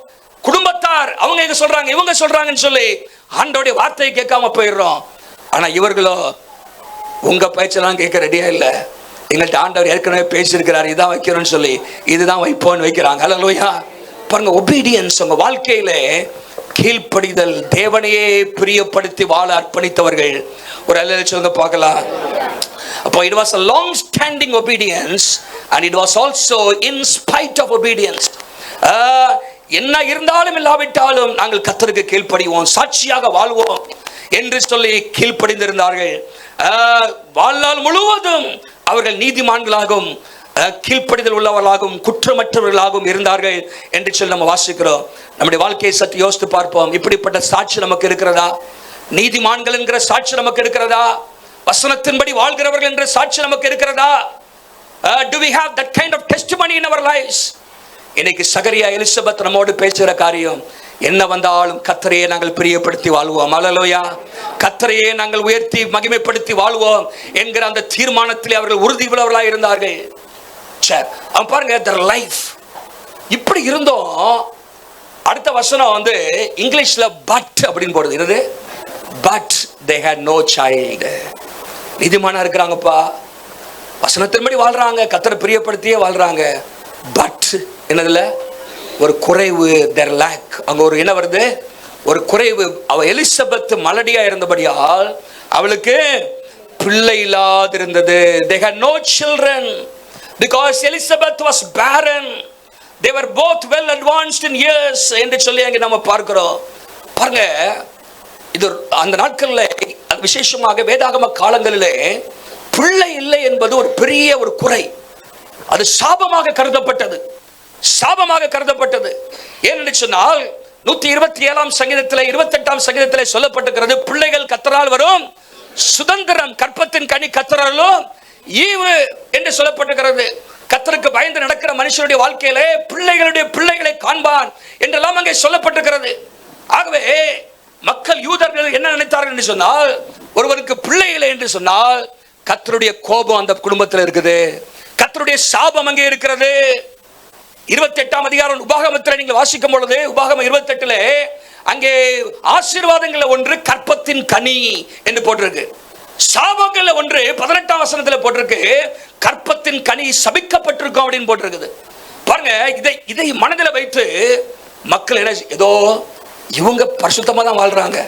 குடும்பத்தார் அவங்க எங்க சொல்றாங்க இவங்க சொல்றாங்கன்னு சொல்லி ஆண்டவருடைய வார்த்தையை கேட்காம போயிடுறோம். ஆனா இவர்களோ உங்க பேச்செல்லாம் கேட்க ரெடியா இல்ல. எங்கள்கிட்ட ஆண்டவர் ஏற்கனவே பேசியிருக்கிறார், இதான் வைக்கிறோம்னு சொல்லி இதுதான் வைப்போன்னு வைக்கிறாங்க. ஹல்லேலூயா. பாருங்க, ஒபீடியன்ஸ் உங்க வாழ்க்கையில கீழ்ப்படிதல், தேவனையே பிரியப்படுத்தி வாழ அர்ப்பணித்தவர்கள். ஒரு அல்லேலூயா சொல்லுங்க பார்க்கலாம். அப்போ it was a long standing obedience and it was also in spite of obedience. என்ன இருந்தாலும் இல்லாவிட்டாலும் நாங்கள் கர்த்தருக்கு கீழ்ப்படிவோம், சாட்சியாக வாழ்வோம் என்று சொல்லி கீழ்ப்படிந்திருந்தார்கள். வாழ்நாள் முழுவதும் அவர்கள் நீதிமான்களாகவும் கீழ்ப்படிதல் உள்ளவர்களாகவும் குற்றமற்றவர்களாகவும் இருந்தார்கள் என்று சொல்லி நம்ம வாசிக்கிறோம். நம்முடைய வாழ்க்கையை சற்று யோசித்து பார்ப்போம். இப்படிப்பட்ட சாட்சி நமக்கு இருக்கிறதா? நீதிமான்கள் என்கிற சாட்சி நமக்கு இருக்கிறதா? வசனத்தின்படி வாழ்கிறவர்கள் என்ற சாட்சி நமக்கு இருக்கிறதா? Do we have that kind of testimony in our lives? இன்னைக்கு சகரியா எலிசபெத் நம்மோடு பேசுகிற காரியம் என்ன வந்தாலும் கர்த்தரையே நாங்கள் பிரியப்படுத்தி வாழ்வோம். அல்லேலூயா. கர்த்தரையே நாங்கள் உயர்த்தி மகிமைப்படுத்தி வாழ்வோம் என்கிற அந்த தீர்மானத்திலே அவர்கள் உறுதி உள்ளவர்களாக இருந்தார்கள். அவன் பாருங்க, their life இப்படி இருந்தோம். அடுத்த வசனம் வந்து இங்கிலீஷ்ல பட் அப்படின்னு போடுது. என்னது? But they had no child. நீதிமானா இருக்கிறாங்கப்பா, வசனத்தின்படி வாழ்றாங்க, கர்த்தரை பிரியப்படுத்தியே வாழ்றாங்க. பட் என்னதுல ஒரு குறைவு, their lack. அங்க ஒரு என்ன வருது? ஒரு குறைவு. அவ எலிசபெத் மலடியா இருந்தபடியால் அவளுக்கு பிள்ளை இல்லாதிருந்தது. they had no children because Elizabeth was barren. they were both well advanced in years என்று சொல்லி அங்க நம்ம பார்க்கிறோம். பாருங்க, இது அந்த நாட்களில் விசேஷமாக வேதாகம காலங்களிலே பிள்ளை இல்லை என்பது ஒரு பெரிய ஒரு குறை. அது சாபமாக கருதப்பட்டது, சாபமாக கருதப்பட்டது. ஏனென்று சொன்னால் 127 சங்கீதத்தில் 28 சங்கீதத்தில் சொல்லப்பட்டிருக்கிறது, பிள்ளைகள் கர்த்தரால் வரும் சுதந்திரம், கற்பத்தின் கனி கர்த்தராலும் ஈவு என்று சொல்லப்பட்டிருக்கிறது. கர்த்தருக்கு பயந்து நடக்கிற மனுஷனுடைய வாழ்க்கையிலே பிள்ளைகளுடைய பிள்ளைகளை காண்பான் என்றெல்லாம் அங்கே சொல்லப்பட்டிருக்கிறது. ஆகவே மக்கள் யூதர்கள் என்ன நினைத்தார்கள் என்று சொன்னால், ஒருவருக்கு பிள்ளை இல்லை என்று சொன்னால் கர்த்தருடைய கோபம் அந்த குடும்பத்தில் இருக்குது, கர்த்தருடைய சாபம் அங்கே இருக்கிறது. 28 அதிகாரம் உபாகமத்தில் நீங்கள் வாசிக்கும் பொழுது, உபாகமம் 28 அங்கே ஆசீர்வாதங்கள் ஒன்று கற்பத்தின் கனி என்று போட்டிருக்கு, சாபங்கள் ஒன்று 18 வசனத்தில் போட்டிருக்கு, கற்பத்தின் கனி சபிக்கப்பட்டிருக்கும் அப்படின்னு போட்டிருக்குது. பாருங்க, இதை மனதில் வைத்து மக்கள் என்ன, ஏதோ இவங்க பரிசுத்தமா தான் வாழ்றாங்க,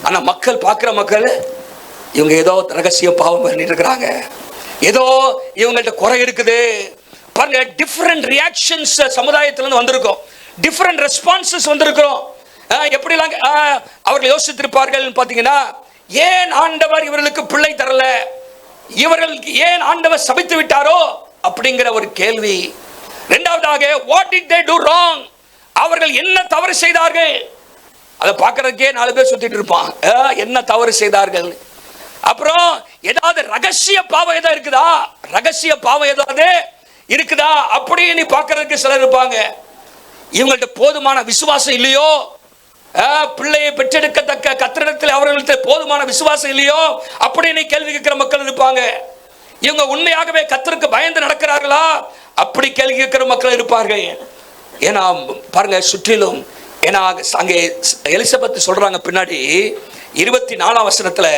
ஆனா மக்கள் பார்க்கிற மக்கள் இவங்க ஏதோ ரகசிய பாவம் பண்ணிட்டு இருக்கிறாங்க, ஏதோ இவங்கள்ட்ட குறை இருக்குது. பாருங்க, டிஃபரெண்ட் ரியாக்ஷன்ஸ் சமுதாயத்திலிருந்து வந்திருக்கும், டிஃபரெண்ட் ரெஸ்பான்சஸ் வந்திருக்கிறோம். எப்படிலாம் அவர்கள் யோசித்திருப்பார்கள் பார்த்தீங்கன்னா, ஏன் ஆண்டவர் இவர்களுக்கு பிள்ளை தரல, இவர்களுக்கு ஏன் ஆண்டவர் சபித்து விட்டாரோ அப்படிங்கிற ஒரு கேள்வி. இரண்டாவதாக, what did they to wrong, அவர்கள் என்ன தவறு செய்தார்கள், அதை பார்க்கறதுக்கே 4 பேர் சுத்திட்டு இருப்பான், என்ன தவறு செய்தார்கள். அப்புறம் ஏதாவது ரகசிய பாவம் ஏதாவது இருக்குதா, ரகசிய பாவம் ஏதாவது இருக்குதா அப்படியே நீ பார்க்கறதுக்கு சிலர் இருப்பாங்க. இவங்கள்ட்ட போதுமான விசுவாசம் இல்லையோ, பிள்ளையை பெற்றெடுக்கத்தக்க கத்திரிடத்தில் அவர்கள்ட்ட போதுமான விசுவாசம் இல்லையோ அப்படின்னு கேள்வி கேட்கிற மக்கள் இருப்பாங்க. இவங்க உண்மையாகவே கர்த்தருக்கு பயந்து நடக்கிறார்களா அப்படி கேள்வி கேட்கிற மக்கள் இருப்பார்கள். ஏன்னா பாருங்க சுற்றிலும், ஏன்னா அங்கே எலிசபெத் சொல்றாங்க பின்னாடி 24ஆம் வசனத்துல,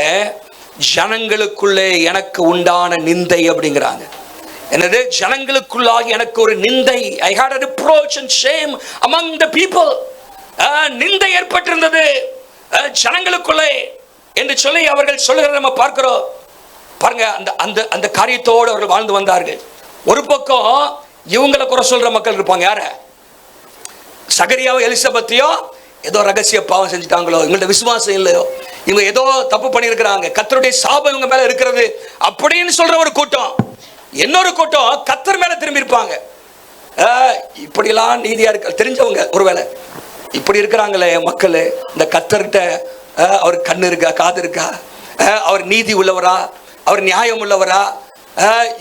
ஜனங்களுக்குள்ளே எனக்கு உண்டான நிந்தை அப்படிங்கிறாங்க. என்னது? ஜனங்களுக்குள்ளாக எனக்கு ஒரு நிந்தை. I had a reproach and shame among the people. நிந்தை ஏற்பட்டிருந்தது ஜனங்களுக்குள்ளே என்று சொல்லி அவர்கள் சொல்லுகிறத நம்ம பார்க்கிறோம். பாருங்க, அந்த அந்த அந்த காரியத்தோடு அவர்கள் வாழ்ந்து வந்தார்கள். ஒரு பக்கம் இவங்களை குறை சொல்ற மக்கள் இருப்பாங்க. யார? சகரியாவோ எலிசபெத்தையோ ஏதோ ரகசிய பாவம் செஞ்சுட்டாங்களோ, இவங்கள்ட்ட விசுவாசம் இல்லையோ, இவங்க ஏதோ தப்பு பண்ணியிருக்கிறாங்க, கர்த்தருடைய சாபம் இவங்க மேல இருக்கிறது அப்படின்னு சொல்ற ஒரு கூட்டம். இன்னொரு கூட்டம் கர்த்தர் மேல திரும்பி இருப்பாங்க. இப்படிலாம் நீதியா இருக்க தெரிஞ்சவங்க, ஒருவேளை இப்படி இருக்கிறாங்களே மக்கள், இந்த கர்த்தர்கிட்ட அவர் கண்ணு இருக்கா, காது இருக்கா, அவர் நீதி உள்ளவரா, அவர் நியாயம் உள்ளவரா,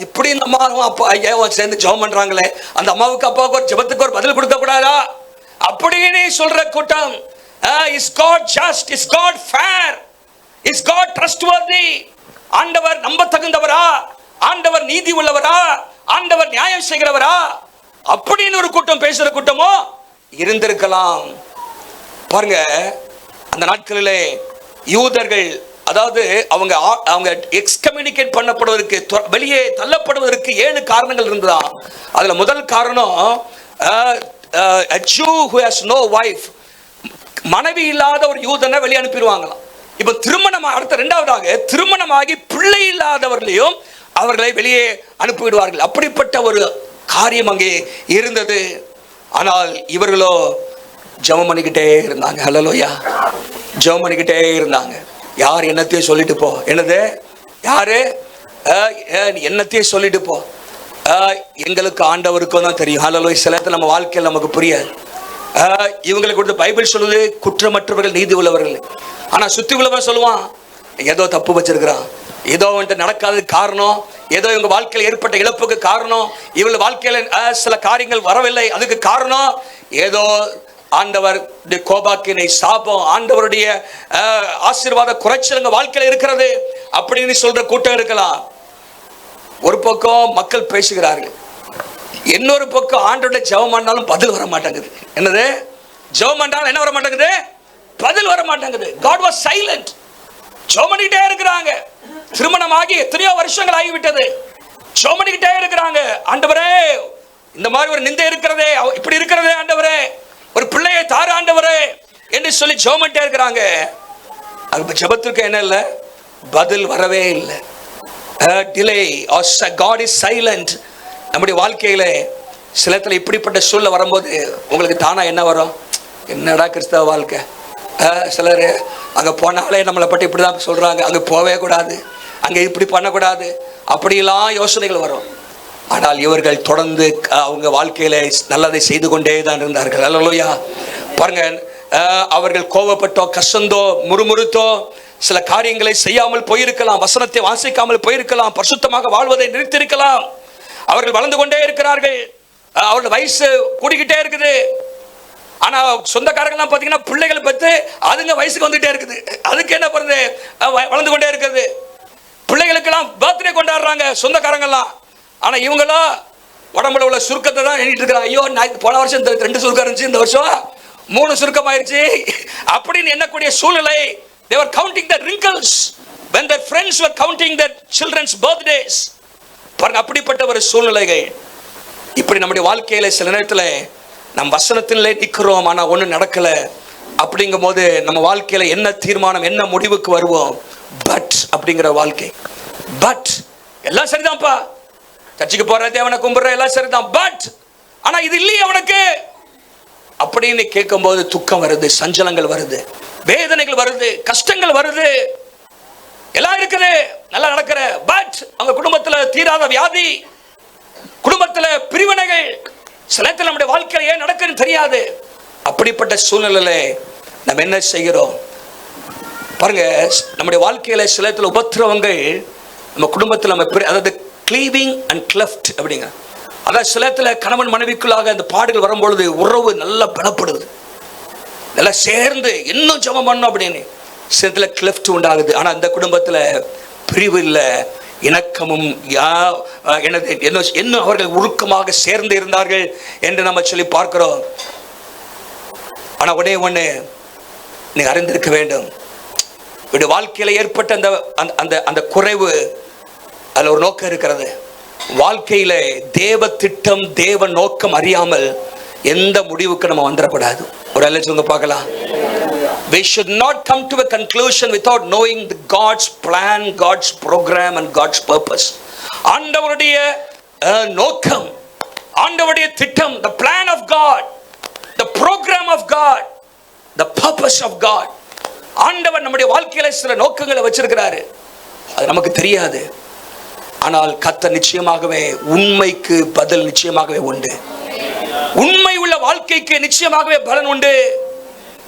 இப்படி இந்த அம்மாவும் அப்பா ஐயாவும் சேர்ந்து ஜெபம் பண்றாங்களே, அந்த அம்மாவுக்கு அப்பாவுக்கு ஒரு ஜெபத்துக்கு ஒரு பதில் கொடுக்க கூடாதா அப்படின்னு சொல்ற கூட்டம். Is God just? Is God fair? Is God trustworthy? ஆண்டவர் நம்ப தகுந்தவரா, ஆண்டவர் நீதி உள்ளவரா, ஆண்டவர் நியாயம் செய்கிறவரா அப்படின்னு ஒரு கூட்டம் பேசுற கூட்டமோ இருந்திருக்கலாம். பாருங்க, அந்த நாட்களிலே யூதர்கள், அதாவது அவங்க எக்ஸ்கம்யூனிகேட் பண்ணப்படுவதற்கு, வெளியே தள்ளப்படுவதற்கு 7 காரணங்கள் இருந்ததா. அதுல முதல் காரணம், a Jew who has no wife, மனைவி இல்லாத ஒரு யூதனை வெளியே அனுப்பிடுவாங்களாம். இப்ப அடுத்த இரண்டாவதாக திருமணமாகி பிள்ளை இல்லாதவர்களையும் அவர்களை வெளியே அனுப்பிவிடுவார்கள். அப்படிப்பட்ட ஒரு காரியம் அங்கே இருந்தது. ஆனால் இவர்களோ ஜெபம் பண்ணிக்கிட்டே இருந்தாங்க. ஹல்லேலூயா. ஜெபம் பண்ணிக்கிட்டே இருந்தாங்க. யார் என்னத்தையும் சொல்லிட்டு போ, என்னது யாரு என்னத்தையும் சொல்லிட்டு போ, எங்களுக்கு ஆண்டவருக்கும் தான் தெரியும். ஹல்லேலூயா. சில நேரத்தில் நம்ம வாழ்க்கையில் நமக்கு புரியாது. இவங்களுக்கு கொடுத்து பைபிள் சொல்லுது குற்றமற்றவர்கள் நீதி உள்ளவர்கள். ஆனா சுத்தி உள்ளவன் சொல்லுவான் ஏதோ தப்பு வச்சிருக்கிறான், ஏதோ வந்துட்டு நடக்காததுக்கு காரணம், ஏதோ இவங்க வாழ்க்கையில் ஏற்பட்ட இழப்புக்கு காரணம், இவங்க வாழ்க்கையில சில காரியங்கள் வரவில்லை அதுக்கு காரணம், ஏதோ ஆண்டவர் கோபாக்கினை சாபம், ஆண்டவருடைய ஆசீர்வாத குறைச்சல் வாழ்க்கையில் இருக்கிறது அப்படின்னு சொல்ற கூட்டம் இருக்கலாம். ஒரு பக்கம் மக்கள் பேசுகிறார்கள், இன்னொரு பக்கம் ஆண்டவருடைய ஜெபம் பண்ணாலும் பதில் வர மாட்டேங்குது. என்னது? ஜெபம் பண்ணாலும் என்ன வர மாட்டேங்குது? பதில் வர மாட்டேங்குது. God was silent. ஜெபம் பண்ணிக்கிட்டே இருக்கிறாங்க. திருமணமாகி எத்தனையோ வருஷங்கள் ஆகிவிட்டது. ஜெபம் பண்ணிக்கிட்டே இருக்கிறாங்க. ஆண்டவரே, இந்த மாதிரி ஒரு நிந்தை இருக்கிறதே, இப்படி இருக்கிறதே ஆண்டவரே, ஒரு பிள்ளையை தாரு ஆண்டவரே என்று சொல்லி ஜெபம் பண்ணிட்டே இருக்கிறாங்க. அது ஜெபத்துக்கு என்ன இல்லை, பதில் வரவே இல்லை. delay or God is silent. நம்முடைய வாழ்க்கையில சிலத்துல இப்படிப்பட்ட சூழ்நிலை வரும்போது உங்களுக்கு தானா என்ன வரும்? என்னடா கிறிஸ்தவ வாழ்க்கை, சிலர் அங்கே போனாலே நம்மளை பற்றி இப்படி தான் சொல்கிறாங்க, அங்கே போவே கூடாது, அங்கே இப்படி பண்ணக்கூடாது, அப்படிலாம் யோசனைகள் வரும். ஆனால் இவர்கள் தொடர்ந்து அவங்க வாழ்க்கையில நல்லதை செய்து கொண்டே தான் இருந்தார்கள். அல்லேலூயா. பாருங்க, அவர்கள் கோபப்பட்டோ கசந்தோ முறுமுறுத்தோ சில காரியங்களை செய்யாமல் போயிருக்கலாம், வசனத்தை வாசிக்காமல் போயிருக்கலாம், பரிசுத்தமாக வாழ்வதை நிறுத்தியிருக்கலாம். அவர்கள் வளர்ந்து கொண்டே இருக்கிறார்கள், அவர்கள் வயசு கூடிக்கிட்டே இருக்குது. ஆனா சொந்தக்காரங்கள்லாம் பார்த்தீங்கன்னா பிள்ளைகளை பற்றி அதுங்க வயசுக்கு வந்துட்டே இருக்குது, அதுக்கு என்ன பண்ணுது, வளர்ந்து கொண்டே இருக்குது. பிள்ளைகளுக்கெல்லாம் பர்த்டே கொண்டாடுறாங்க சொந்தக்காரங்கெல்லாம். ஆனா இவங்களோ உடம்புல உள்ள சுருக்கத்தை தான் எண்ணிட்டு இருக்கிறாங்க. ஐயோ, போன வருஷம் 2 சுருக்கம் இருந்துச்சு, இந்த வருஷம் 3 சுருக்கம் ஆயிடுச்சு அப்படின்னு எண்ணக்கூடிய சூழ்நிலை. They were counting the wrinkles when their friends were counting their children's birthdays. பாருங்க, அப்படிப்பட்ட ஒரு சூழ்நிலைகள். இப்படி நம்முடைய வாழ்க்கையில சில நேரத்தில் நம் வசனத்திலே நிற்கிறோம், ஆனா ஒன்றும் நடக்கல. அப்படிங்கும் போது நம்ம வாழ்க்கையில என்ன தீர்மானம், என்ன முடிவுக்கு வருவோம்? பட் அப்படிங்கிற வாழ்க்கை. பட் எல்லாம் சரிதான்ப்பா, சர்ச்சுக்கு போற, தேவனை கும்பிடுற, எல்லாம் சரிதான், பட் ஆனா இது இல்லையே அவனுக்கு அப்படின்னு கேட்கும் போது துக்கம் வருது, சஞ்சலங்கள் வருது, வேதனைகள் வருது, கஷ்டங்கள் வருது, எல்லாம் இருக்குது, நல்லா நடக்கிற, பட் அவங்க குடும்பத்துல தீராத வியாதி, குடும்பத்துல பிரிவினைகள், சில நேரத்தில் நம்முடைய வாழ்க்கையில ஏன் நடக்குன்னு தெரியாது. அப்படிப்பட்ட சூழ்நிலையில நம்ம என்ன செய்கிறோம்? பாருங்க, நம்முடைய வாழ்க்கையில சில நேரத்தில் உபத்திரவங்கள் நம்ம குடும்பத்தில் நம்ம, அதாவது கிளீவிங் அண்ட் கிளெஃப்ட் அப்படிங்க, அதான் சிலத்துல கணவன் மனைவிக்குள்ளாக அந்த பாடுகள் வரும்பொழுது உறவு நல்லா பலப்படுது, நல்லா சேர்ந்து இன்னும் ஜெபம் பண்ணணும் அப்படின்னு சிலத்துல கிளெஃப்ட் உண்டாகுது. ஆனா அந்த குடும்பத்துல பிரிவு இல்லை, இணக்கமும் இன்னும் அவர்கள் உருக்கமாக சேர்ந்து இருந்தார்கள் என்று நம்ம சொல்லி பார்க்கிறோம். ஆனா ஒன்னே ஒண்ணு நீ அறிந்திருக்க வேண்டும், வாழ்க்கையில ஏற்பட்ட அந்த அந்த அந்த குறைவு, அதுல ஒரு நோக்கம் இருக்கிறது. வாழ்க்கையில தேவ திட்டம் தேவ நோக்கம் அறியாமல் எந்த முடிவுக்கு நம்ம வந்துடக்கூடாது. ஒரு அல்ல சொல்லுங்க பார்க்கலாம். We should not come to a conclusion without knowing the God's plan, God's program and God's purpose. ஆண்டவருடைய நோக்கம், ஆண்டவருடைய திட்டம், the plan of God, the program of God, the purpose of God. ஆண்டவர் நம்முடைய வாழ்க்கையில சில நோக்கங்களை வச்சிருக்கிறாரு, அது நமக்கு தெரியாது. ஆனால் கர்த்தர் நிச்சயமாகவே உண்மைக்கு பதில் நிச்சயமாகவே உண்டு. உண்மை உள்ள வாழ்க்கைக்கு நிச்சயமாகவே பலன் உண்டு.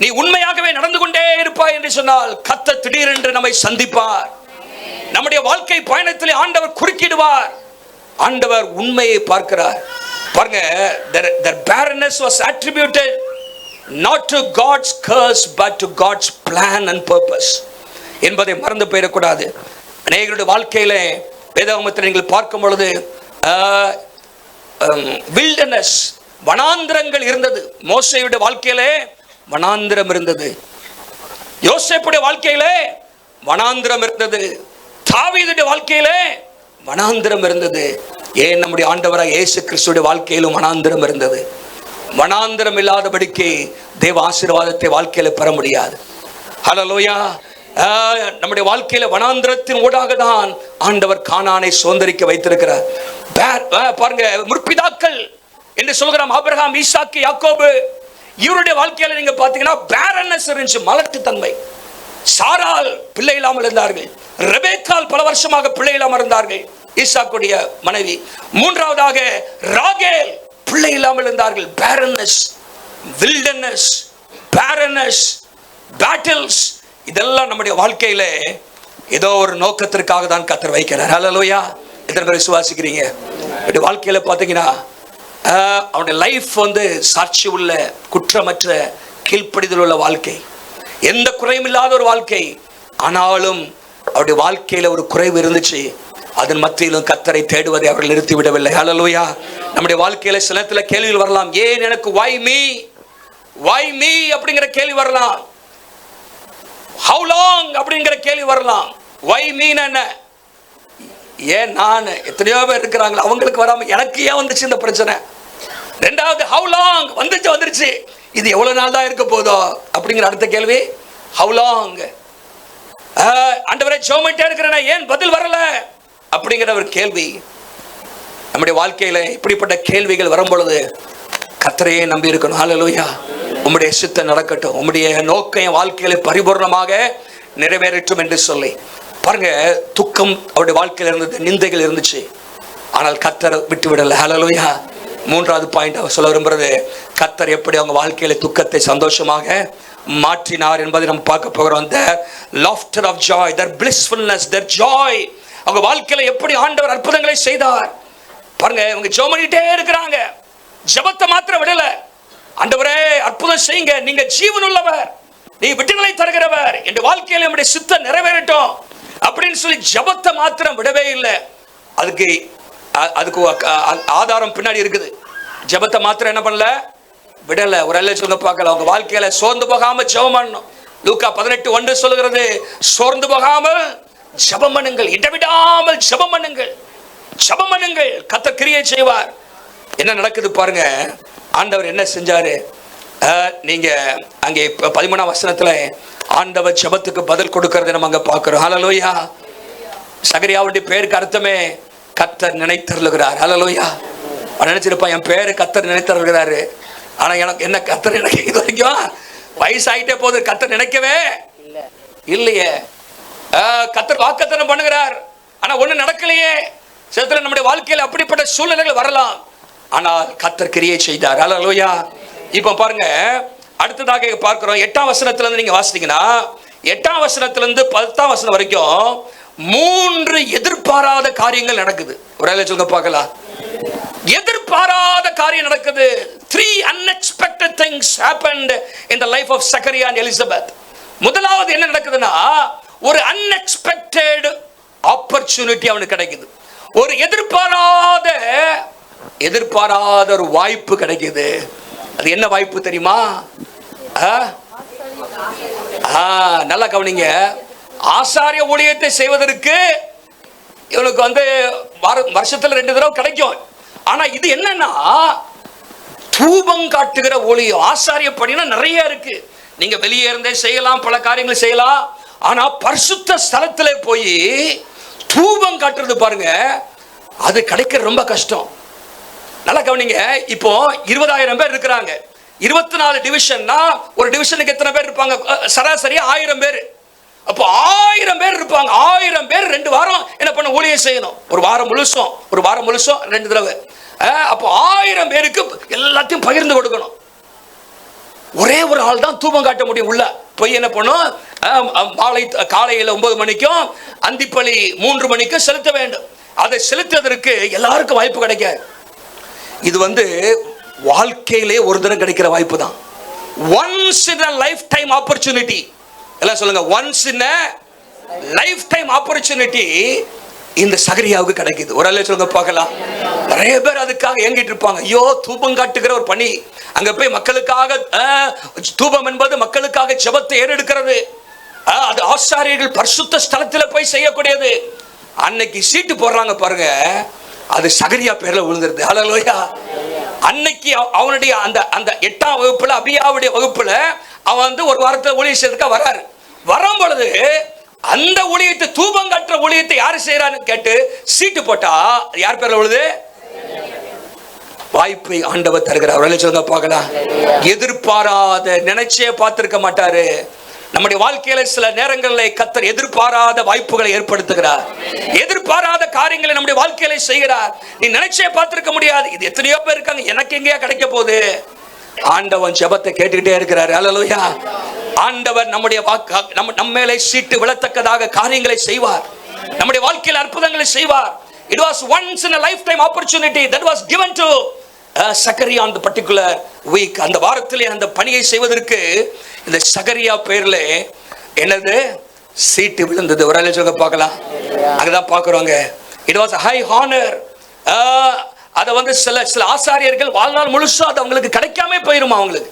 நீ உண்மையாகவே நடந்து கொண்டே இருப்பாய் என்று சொன்னால் கர்த்தர் திடீரென்று நம்மை சந்திப்பார். நம்முடைய வாழ்க்கை பயணத்தில் ஆண்டவர் குறுக்கிடுவார். ஆண்டவர் உண்மையை பார்க்கிறார். பாருங்க, their barrenness was attributed not to God's curse but to God's plan and purpose என்பதை மறந்து போயிடக்கூடாது. அநேகருடைய வாழ்க்கையில வேதாகமத்தில் நீங்கள் பார்க்கும் பொழுது வில்டர்னஸ், வனாந்திரங்கள் இருந்தது. மோசேயுடைய வாழ்க்கையிலே வனாந்திரம் இருந்தது, யோசேப்புடைய வாழ்க்கையிலே வனாந்திரம் இருந்தது, தாவீதுடைய வாழ்க்கையிலே வனாந்திரம் இருந்தது. ஏன் நம்முடைய ஆண்டவராக இயேசு கிறிஸ்துடைய வாழ்க்கையிலும் வனாந்திரம் இருந்தது. வனாந்திரம் இல்லாதபடிக்கு தேவ ஆசீர்வாதத்தை வாழ்க்கையில பெற முடியாது. ஹல்லேலூயா. நம்முடைய வாழ்க்கையில வனாந்திரத்தின் ஊடாக தான் ஆண்டவர் கானானை சுதந்தரிக்க வைத்திருக்கிறார். பாருங்க, முற்பிதாக்கள் என்று சொல்கிறோம், ஆபிரகாம், ஈசாக்கு, யாக்கோபு, இவருடைய வாழ்க்கையில நீங்க பாத்தீங்கன்னா பேரனஸ் இருந்துச்சு, மலட்டு தன்மை. சாரால் பிள்ளை இல்லாமல் இருந்தார்கள், ரெபேக்கால் பல வருஷமாக பிள்ளை இல்லாமல் இருந்தார்கள், ஈசாக்குடைய மனைவி. மூன்றாவதாக ராகேல் பிள்ளை இல்லாமல் இருந்தார்கள். பேரனஸ், வில்டர்னஸ், பேரனஸ், பேட்டில்ஸ், இதெல்லாம் நம்முடைய வாழ்க்கையில ஏதோ ஒரு நோக்கத்திற்காக தான் கர்த்தர் வைக்கிறார். ஹல்லேலூயா. எத்தனை பேர் விசுவாசிக்கிறீங்க? வாழ்க்கையில பாத்தீங்கன்னா அவனுடைய லைஃப் சாட்சி உள்ள, குற்றமற்ற, கீழ்ப்படிதல் உள்ள வாழ்க்கை, எந்த குறையும் இல்லாத ஒரு வாழ்க்கை. ஆனாலும் அவருடைய வாழ்க்கையில ஒரு குறைவு இருந்துச்சு. அதன் மத்தியிலும் கர்த்தரை தேடுவதை அவர்கள் நிறுத்தி விடவில்லை. ஹல்லேலூயா. நம்முடைய வாழ்க்கையில சில நேரத்துல கேள்விகள் வரலாம். ஏன் எனக்கு, why me அப்படிங்கிற கேள்வி வரலாம். how long அப்படிங்கிற கேள்வி வரலாம். why me என்ன, ஏன் நான், எத்தனையோ பேர் இருக்கிறாங்க, அவங்களுக்கு வராம எனக்கு ஏன் வந்துச்சு இந்த பிரச்சனை. ரெண்டாவது, how long, வந்துருச்சு, இது எவ்வளவு நாள் தான் இருக்க போதோ அப்படிங்கிற அடுத்த கேள்வி how long. ஆண்டவரே ஜெபமிட்டே இருக்கிறேன், ஏன் பதில் வரல அப்படிங்கிற ஒரு கேள்வி. நம்முடைய வாழ்க்கையில இப்படிப்பட்ட கேள்விகள் வரும் பொழுது கர்த்தரையே நம்பி இருக்கணும். ஹல்லேலூயா. உம்முடைய சித்தம் நடக்கட்டும், உம்முடைய நோக்கம் என் வாழ்க்கையில பரிபூர்ணமாக நிறைவேறட்டும் என்று சொல்லி பாருங்க. துக்கம் அவருடைய வாழ்க்கையில் இருந்தது, நிந்தைகள் இருந்துச்சு, ஆனால் கர்த்தர் விட்டு விடல. ஹல்லேலூயா. மூன்றாவது பாயிண்ட் அவர் சொல்ல விரும்புறது, கர்த்தர் எப்படி அவங்க வாழ்க்கையில துக்கத்தை சந்தோஷமாக மாற்றினார் என்பதை நம்ம பார்க்க போகிறோம். the laughter of joy, their blissfulness, their joy, அவங்க வாழ்க்கையில எப்படி ஆண்டவர் அற்புதங்களை செய்தார் பாருங்க. அவங்க ஜெபம் பண்ணிட்டே இருக்கிறாங்க, ஜெபத்தை மாத்திரம் விடல. ஆண்டவரே அற்புதம் செய்யுங்க, நீங்க ஜீவன் உள்ளவர், நீ விடுதலை தருகிறவர், என் வாழ்க்கையில நம்முடைய சித்தம் நிறைவேறட்டும் அப்படின்னு சொல்லி ஜெபத்தை மாத்திரம் விடவே இல்லை. அதுக்கு ஆதாரம் பின்னாடி இருக்குது. ஜெபத்தை மாத்திரம் என்ன பண்ணல, விடல. ஒரு அல்ல சொல்ல பார்க்கல. அவங்க வாழ்க்கையில சோர்ந்து போகாம ஜெபம் பண்ணணும். லூக்கா 18:1 சொல்லுகிறது, சோர்ந்து போகாமல் ஜெபம் பண்ணுங்கள், இடைவிடாமல் ஜெபம் பண்ணுங்கள், ஜெபம் பண்ணுங்கள், கர்த்தர் கிரியை செய்வார். என்ன நடக்குது பாருங்க. ஆண்டவர் என்ன செஞ்சாரு, நீங்க அங்கே 13ஆம் வசனத்துல ஆண்டவர் ஜெபத்துக்கு பதில் கொடுக்கறதை நம்ம அங்க பார்க்கிறோம். ஹல்லேலூயா. சகரியாவுடைய பேருக்கு அர்த்தமே கர்த்தர் நினைத்தருளுகிறார். ஹல்லேலூயா. நினைச்சிருப்பான், என் பேரு கர்த்தர் நினைத்தருளுகிறாரு, ஆனா எனக்கு என்ன கர்த்தர் எனக்கு இது வரைக்கும் வயசாயிட்டே போது கர்த்தர் நினைக்கவே இல்லையே. கர்த்தர் வாக்குத்தத்தம் பண்ணுகிறார், ஆனா ஒண்ணு நடக்கலையே. சில நம்முடைய வாழ்க்கையில அப்படிப்பட்ட சூழ்நிலைகள் வரலாம், ஆனால் கர்த்தர் கிரியை செய்தார். ஹல்லேலூயா. இப்ப பாருங்க, அடுத்ததாக பார்க்கிறோம் 8ஆம் வசனத்துல இருந்து நீங்க வாசித்தீங்கன்னா 8ஆம் வசனத்துல இருந்து 10ஆம் வசனம் வரைக்கும் 3 எதிர்பாராத காரியங்கள் நடக்குது. ஒரு சொல்லுங்க பார்க்கலாம். எதிர்பாராத காரியம் நடக்குது. 3 unexpected things happened in the life of Zachariah and Elizabeth. முதலாவது என்ன நடக்குதுன்னா, ஒரு unexpected opportunity அவனுக்கு கிடைக்குது. ஒரு எதிர்பாராத ஒரு வாய்ப்பு கிடைக்குது. அது என்ன வாய்ப்பு தெரியுமா? நல்லா கவனிங்க. ஆசாரிய ஊழியத்தை செய்வதற்கு இவனுக்கு வருஷத்துல 2 தடவை கிடைக்கும். ஆனா இது என்னன்னா, தூபம் காட்டுகிற ஊழியம். ஆசாரிய பணினா நிறைய இருக்கு. நீங்க வெளியே இருந்தே செய்யலாம், பல காரியங்களை செய்யலாம். ஆனா பரிசுத்த ஸ்தலத்துல போய் தூபம் காட்டுறது பாருங்க, அது கிடைக்க ரொம்ப கஷ்டம். நல்லா கவனிங்க. இப்போ 20,000 பேர் இருக்கிறாங்க. 24 டிவிஷன்னா ஒரு டிவிஷனுக்கு எத்தனை பேர் இருப்பாங்க? சராசரி 1000 பேர். அப்போ 1000 பேர் இருப்பாங்க. 1000 பேர் 2 வாரம் என்ன பண்ண ஊழியம் செய்யணும். ஒரு வாரம் முழுசும் 2 தடவை. அப்போ 1000 பேருக்கு எல்லாத்தையும் பகிர்ந்து கொடுக்கணும். ஒரே ஒரு ஆள் தான் தூபம் காட்ட முடியும். உள்ள போய் என்ன பண்ணும், காலையில் 9 மணிக்கும் அந்திப்பலி 3 மணிக்கும் செலுத்த வேண்டும். அதை செலுத்துவதற்கு எல்லாருக்கும் வாய்ப்பு கிடைக்காது. இது வாழ்க்கையிலே ஒரு தடவை கிடைக்கிற வாய்ப்பு தான். Once in a lifetime opportunity. எல்லாம் சொல்லுங்க, once in a lifetime opportunity இந்த சகரியாவுக்கு கிடைக்குது. ஒரு ஆளே சொல்லுங்க பார்க்கலாம். நிறைய பேர் அதுக்காக ஏங்கிட்டு இருப்பாங்க. ஐயோ, தூபம் காட்டுகிற ஒரு பணி, அங்க போய் மக்களுக்காக தூபம் என்பது மக்களுக்காக ஜெபத்தை ஏறெடுக்கிறது. அது ஆசாரியர்கள் பரிசுத்த ஸ்தலத்தில் போய் செய்யக்கூடியது. அன்னைக்கு சீட்டு போடுறாங்க பாருங்க, அது சகரியா பேர்ல விழுந்துருது. ஹல்லேலூயா. அன்னைக்கு அவனுடைய அந்த 8ஆம் வகுப்புல, அபியாவுடைய வகுப்புல அவன் ஒரு வாரத்தில் ஊழியம் செய்யறதுக்காக வராரு. வரும் பொழுது அந்த ஊழியத்தை, தூபம் காட்டுற ஊழியத்தை யாரு செய்யறான்னு கேட்டு சீட்டு போட்டா யார் பேர்ல விழுது? வாய்ப்பை ஆண்டவர் தருகிறார். சொல்லுங்க பார்க்கலாம். எதிர்பாராத, நினைச்சே பார்த்திருக்க மாட்டாரு. நம்முடைய வாழ்க்கையில சில நேரங்களில் கர்த்தர் எதிர்பாராத வாய்ப்புகளை ஏற்படுத்துகிறார். எதிர்பாராத காரியங்களை நம்முடைய வாழ்க்கையில செய்கிறார். நீ நினைச்சே பார்த்திருக்க முடியாது. இது எத்தனையோ பேர் இருக்காங்க, எனக்கு எங்கேயா கிடைக்க போகுது. ஆண்டவன் ஜெபத்தை கேட்டுக்கிட்டே இருக்கிறார். ஹல்லேலூயா. ஆண்டவர் நம்முடைய நம்ம மேலே சீட்டு விழத்தக்கதாக காரியங்களை செய்வார். நம்முடைய வாழ்க்கையில் அற்புதங்களை செய்வார். It was once in a lifetime opportunity that was given to Zachariah on the particular week. அந்த வாரத்திலே அந்த பணியை செய்வதற்கு இந்த சகரியா பேர்ல என்னது சீட்டு விழுந்தது. ஒரு ஆளே சொல்ல பார்க்கலாம். அங்கதான் பார்க்குறோங்க. It was a high honor. அதை சில ஆசாரியர்கள் வாழ்நாள் முழுசா அது அவங்களுக்கு கிடைக்காம போயிருமா. அவங்களுக்கு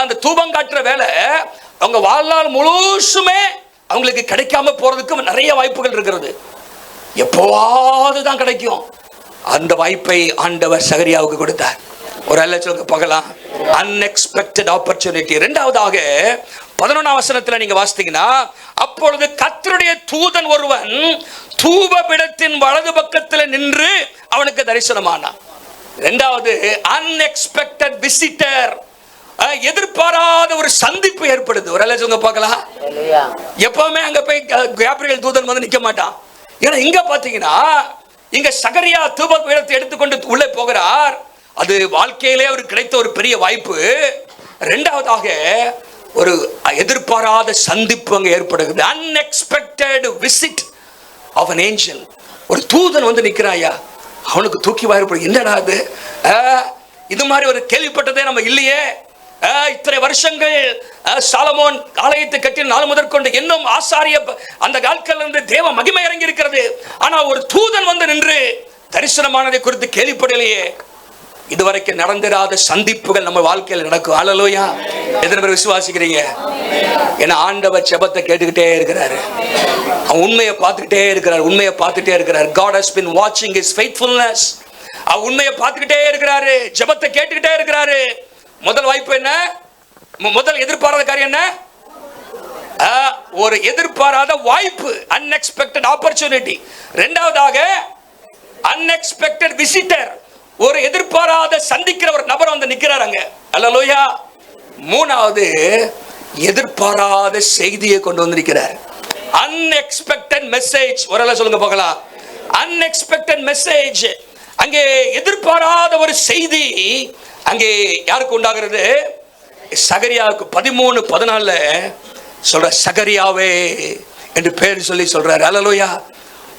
அந்த தூபம் காட்டுற வேலை அவங்க வாழ்நாள் முழுசுமே அவங்களுக்கு கிடைக்காம போறதுக்கு நிறைய வாய்ப்புகள் இருக்கிறது. எப்போவாது தான் கிடைக்கும். அந்த வாய்ப்பை ஆண்டவர் சகரியாவுக்கு கொடுத்தார். ஒரு அல்ல சொல்லுங்க பார்க்கலாம். Unexpected opportunity. இரண்டாவதாக 11ஆம் வசனத்துல நீங்க வாசித்தீங்கன்னா, அப்பொழுது கர்த்தருடைய தூதன் ஒருவன் தூபபீடத்தின் வலது பக்கத்தில் நின்று அவனுக்கு தரிசனமானான். இரண்டாவது அன்எக்ஸ்பெக்டட் விசிட்டர். எதிர்பாராத ஒரு சந்திப்பு ஏற்படுது. ஒரு அல்ல சொல்லுங்க பார்க்கலாம். எப்பவுமே அங்க போய் கேப்ரியல் தூதன் நிக்க மாட்டான். ஏன்னா இங்க பாத்தீங்கன்னா, இங்க சகரியா தூபபீடத்தை எடுத்துக்கொண்டு உள்ளே போகிறார். அது வாழ்க்கையிலே அவருக்கு கிடைத்த ஒரு பெரிய வாய்ப்பு. இரண்டாவதாக ஒரு எதிர்பாராத சந்திப்பு அங்க ஏற்படுகிறது. Unexpected visit of an angel. ஒரு தூதன் நிக்கிறாயா, அவனுக்கு தூக்கி வாய்ப்பு. என்னடா அது, இது மாதிரி ஒரு கேள்விப்பட்டதே நம்ம இல்லையே. இத்தனை வருஷங்கள் சாலமோன் ஆலயத்தை கட்டின நாள் முதற்கொண்டு இன்னும் ஆசாரிய அந்த கால்கள் இருந்து தேவ மகிமை இறங்கி இருக்கிறது. ஆனா ஒரு தூதன் நின்று தரிசனமானதை குறித்து கேள்விப்படலையே. இதுவரைக்கும் நடந்திராத சந்திப்புகள் நம்ம வாழ்க்கையில் நடக்கும். ஹல்லேலூயா. எத்தனை பேர் விசுவாசிக்கிறீங்க? ஏன்னா ஆண்டவர் ஜெபத்தை கேட்டுக்கிட்டே இருக்கிறாரு. அவன் உண்மையை பார்த்துக்கிட்டே இருக்கிறார். உண்மையை பார்த்துட்டே இருக்கிறார். God has been watching his faithfulness. அவன் உண்மையை பார்த்துக்கிட்டே இருக்கிறாரு. ஜெபத்தை கேட்டுக்கிட்டே இருக்கிறாரு. முதல் வாய்ப்பு என்ன? முதல் எதிர்பாராத காரியம் என்ன? ஒரு எதிர்பாராத வாய்ப்பு, அன்எக்ஸ்பெக்டட் ஆப்பர்ச்சுனிட்டி. இரண்டாவதாக அன்எக்ஸ்பெக்டட் விசிட்டர். ஒரு எதிர்பாராத சந்திக்கிற ஒரு நபர் நிக்கிறாங்க. ஹல்லேலூயா. மூணாவது எதிர்பாராத செய்தியை கொண்டு வந்திருக்கிறார். Unexpected message. ஒரு சொல்லுங்க பார்க்கலாம். Unexpected message. அங்கே எதிர்பாராத ஒரு செய்தி அங்கே யாருக்கு உண்டாகிறது? சகரியாவுக்கு. 13:14 சொல்ற சகரியாவே என்று பேர் சொல்லி சொல்றாரு. ஹல்லேலூயா.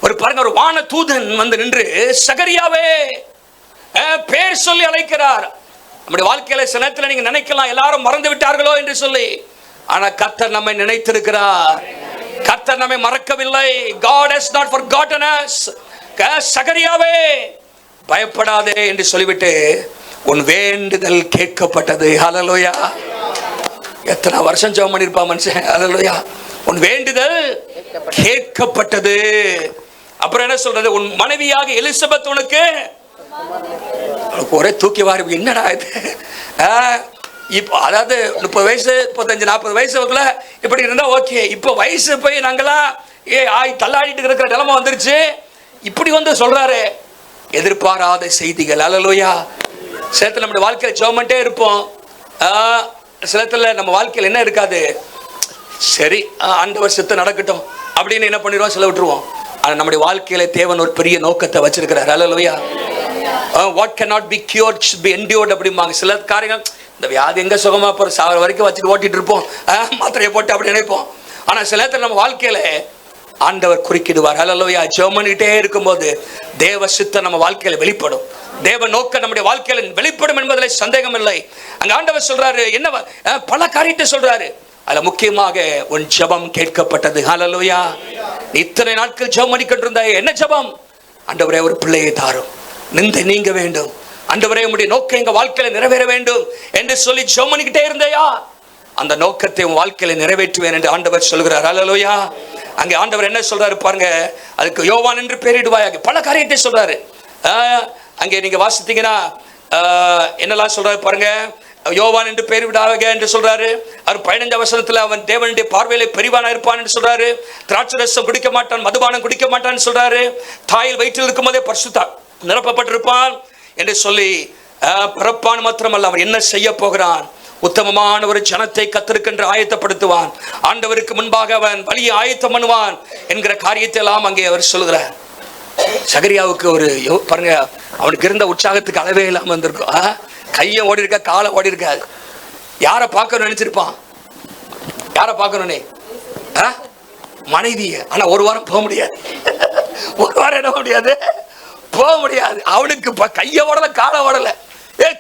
ஒரு பாருங்க, ஒரு வான தூதன் நின்று சகரியாவே பேர் சொல்லி அழைக்கிறார். நம்முடைய வாழ்க்கையில சில நேரத்தில் நீங்க நினைக்கலாம் எல்லாரும் மறந்து விட்டார்களோ என்று சொல்லி. ஆனா கர்த்தர் நம்மை நினைத்திருக்கிறார். கர்த்தர் நம்மை மறக்கவில்லை. God has not forgotten us. சகரியாவே பயப்படாதே என்று சொல்லிவிட்டு உன் வேண்டுதல் கேட்கப்பட்டது. ஹல்லேலூயா. எத்தனை வருஷம் ஜெபம் பண்ணிருப்பா மனுஷன். ஹல்லேலூயா. உன் வேண்டுதல் கேட்கப்பட்டது. அப்புறம் என்ன சொல்றது? உன் மனைவியாக எலிசபெத் உனக்கு ஒரே தூக்கி வாரி. என்னடா இது? இப்போ அதாவது 30 வயசு 35 40 வயசுக்குள்ள இப்படி இருந்தா ஓகே. இப்போ வயசு போய் நாங்களாம் தள்ளாடிட்டு இருக்கிற நிலைமை வந்துருச்சு. இப்படி வந்து சொல்றாரு. எதிர்பாராத செய்திகள். ஹல்லேலூயா. சிலத்துல நம்முடைய வாழ்க்கையில ஜெபம்ட்டே இருப்போம். சிலத்துல நம்ம வாழ்க்கையில் என்ன இருக்காது, சரி ஆண்டவர் சித்தம் நடக்கட்டும் அப்படின்னு என்ன பண்ணிடுவோம், சில விட்டுருவோம். ஆனால் நம்முடைய வாழ்க்கையில தேவன் ஒரு பெரிய நோக்கத்தை வச்சிருக்கிறார். ஹல்லேலூயா. What cannot be cured should be endured அப்படிம்பாங்க. சில காரியங்கள் இந்த வியாதி எங்க சுகமா போற சாவர வரைக்கும் வச்சுட்டு ஓட்டிட்டு இருப்போம், மாத்திரையை போட்டு அப்படி நினைப்போம். ஆனா சில நேரத்தில் நம்ம வாழ்க்கையில ஆண்டவர் குறுக்கிடுவார். ஹல்லேலூயா. ஜெபம் பண்ணிட்டே இருக்கும்போது தேவ சித்தம் நம்ம வாழ்க்கையில வெளிப்படும். தேவ நோக்கம் நம்முடைய வாழ்க்கையில வெளிப்படும் என்பதில் சந்தேகம் இல்லை. அங்க ஆண்டவர் சொல்றாரு, என்ன பல காரியத்தை சொல்றாரு. அதுல முக்கியமாக உன் ஜெபம் கேட்கப்பட்டது. ஹல்லேலூயா. இத்தனை நாட்கள் ஜெபம் பண்ணிக்கிட்டு இருந்தாயே, என்ன ஜெபம்? ஆண்டவரே ஒரு பிள்ளையை தாரும், நிந்தை நீங்க வேண்டும், ஆண்டவரே உம்முடைய நோக்கம் எங்க வாழ்க்கையில நிறைவேற வேண்டும் என்று சொல்லி ஜெபம் பண்ணிக்கிட்டே இருந்தையா, அந்த நோக்கத்தை உன் வாழ்க்கையில நிறைவேற்றுவேன் என்று ஆண்டவர் சொல்கிறார். ஹல்லேலூயா. அங்கே ஆண்டவர் என்ன சொல்றாரு பாருங்க. அதுக்கு யோவான் என்று பெயரிடுவாயாக. பல காரியத்தை சொல்றாரு. அங்கே நீங்க வாசித்தீங்கன்னா என்னெல்லாம் சொல்றாரு பாருங்க. யோவான் என்று பெயர் விடாக என்று சொல்றாரு. அவர் 15 வசனத்துல அவன் தேவனுடைய பார்வையில பெரியவனா இருப்பான் என்று சொல்றாரு. திராட்சை ரசம் குடிக்க மாட்டான், மதுபானம் குடிக்க மாட்டான்னு சொல்றாரு. தாயில் வயிற்றில் இருக்கும் போதே பரிசுத்த நிரப்பப்பட்டிருப்பான் என்று சொல்லி பிறப்பான் மாத்திரமல்ல, அவன் என்ன செய்ய போகிறான், உத்தமமான ஒரு ஜனத்தை கர்த்தருக்கென்று ஆயத்தப்படுத்துவான், ஆண்டவருக்கு முன்பாக அவன் வழியை ஆயத்தம் பண்ணுவான் என்கிற காரியத்தை எல்லாம் அங்கே அவர் சொல்லுகிறார். சகரியாவுக்கு ஒரு பாருங்க, அவனுக்கு இருந்த உற்சாகத்துக்கு அளவே இல்லாம வந்திருக்கும். கையை ஓடி இருக்கா, காலை ஓடி இருக்காது. யாரை பார்க்கணும்னு நினைச்சிருப்பான்? யாரை பார்க்கணும்னே? மனைவிய. ஆனா ஒரு வாரம் போக முடியாது. ஒரு வாரம் என்ன முடியாது, போக முடியாது. அவனுக்கு கையை ஓடல, காலை ஓடல.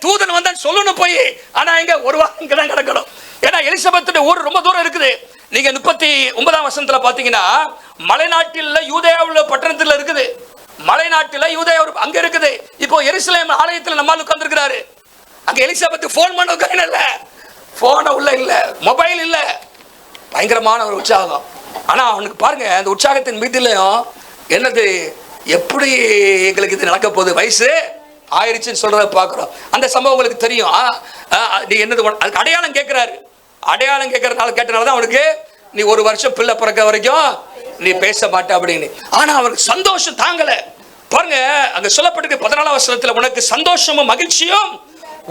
தூதன் வந்தா சொல்லணும் போய். ஆனா எங்க ஒரு வாரம் இங்கதான் கிடக்கணும். ஏன்னா எலிசபெத்துடைய ஊர் ரொம்ப தூரம் இருக்குது. நீங்க 39ஆம் வசனத்துல பாத்தீங்கன்னா, மலைநாட்டில் யூதேயாவுல பட்டணத்துல இருக்குது. மலைநாட்டில் யூதேயா அங்க இருக்குது. இப்போ எருசலேம் ஆலயத்தில் நம்மால் உட்கார்ந்து இருக்கிறாரு. அங்க எலிசபெத் போன் பண்ண உட்கார இல்ல, போன உள்ள இல்ல, மொபைல் இல்ல. பயங்கரமான ஒரு உற்சாகம். ஆனா அவனுக்கு பாருங்க, அந்த உற்சாகத்தின் மீதிலையும் என்னது, எப்படி எங்களுக்கு இது நடக்க போகுது, வயசு ஆயிடுச்சுன்னு சொல்றத பாக்குறோம். அந்த சம்பவம் உங்களுக்கு தெரியும். நீ என்னது அதுக்கு அடையாளம் கேட்கிறாரு. அடையாளம் கேட்டனாலதான் அவனுக்கு நீ ஒரு வருஷம் பிள்ளை பிறக்க வரைக்கும் நீ பேச மாட்ட அப்படின்னு. ஆனா அவருக்கு சந்தோஷம் தாங்கல. பாருங்க அங்க சொல்லப்பட்டிருக்கு 14ஆம் வசனத்துல, உனக்கு சந்தோஷமும் மகிழ்ச்சியும்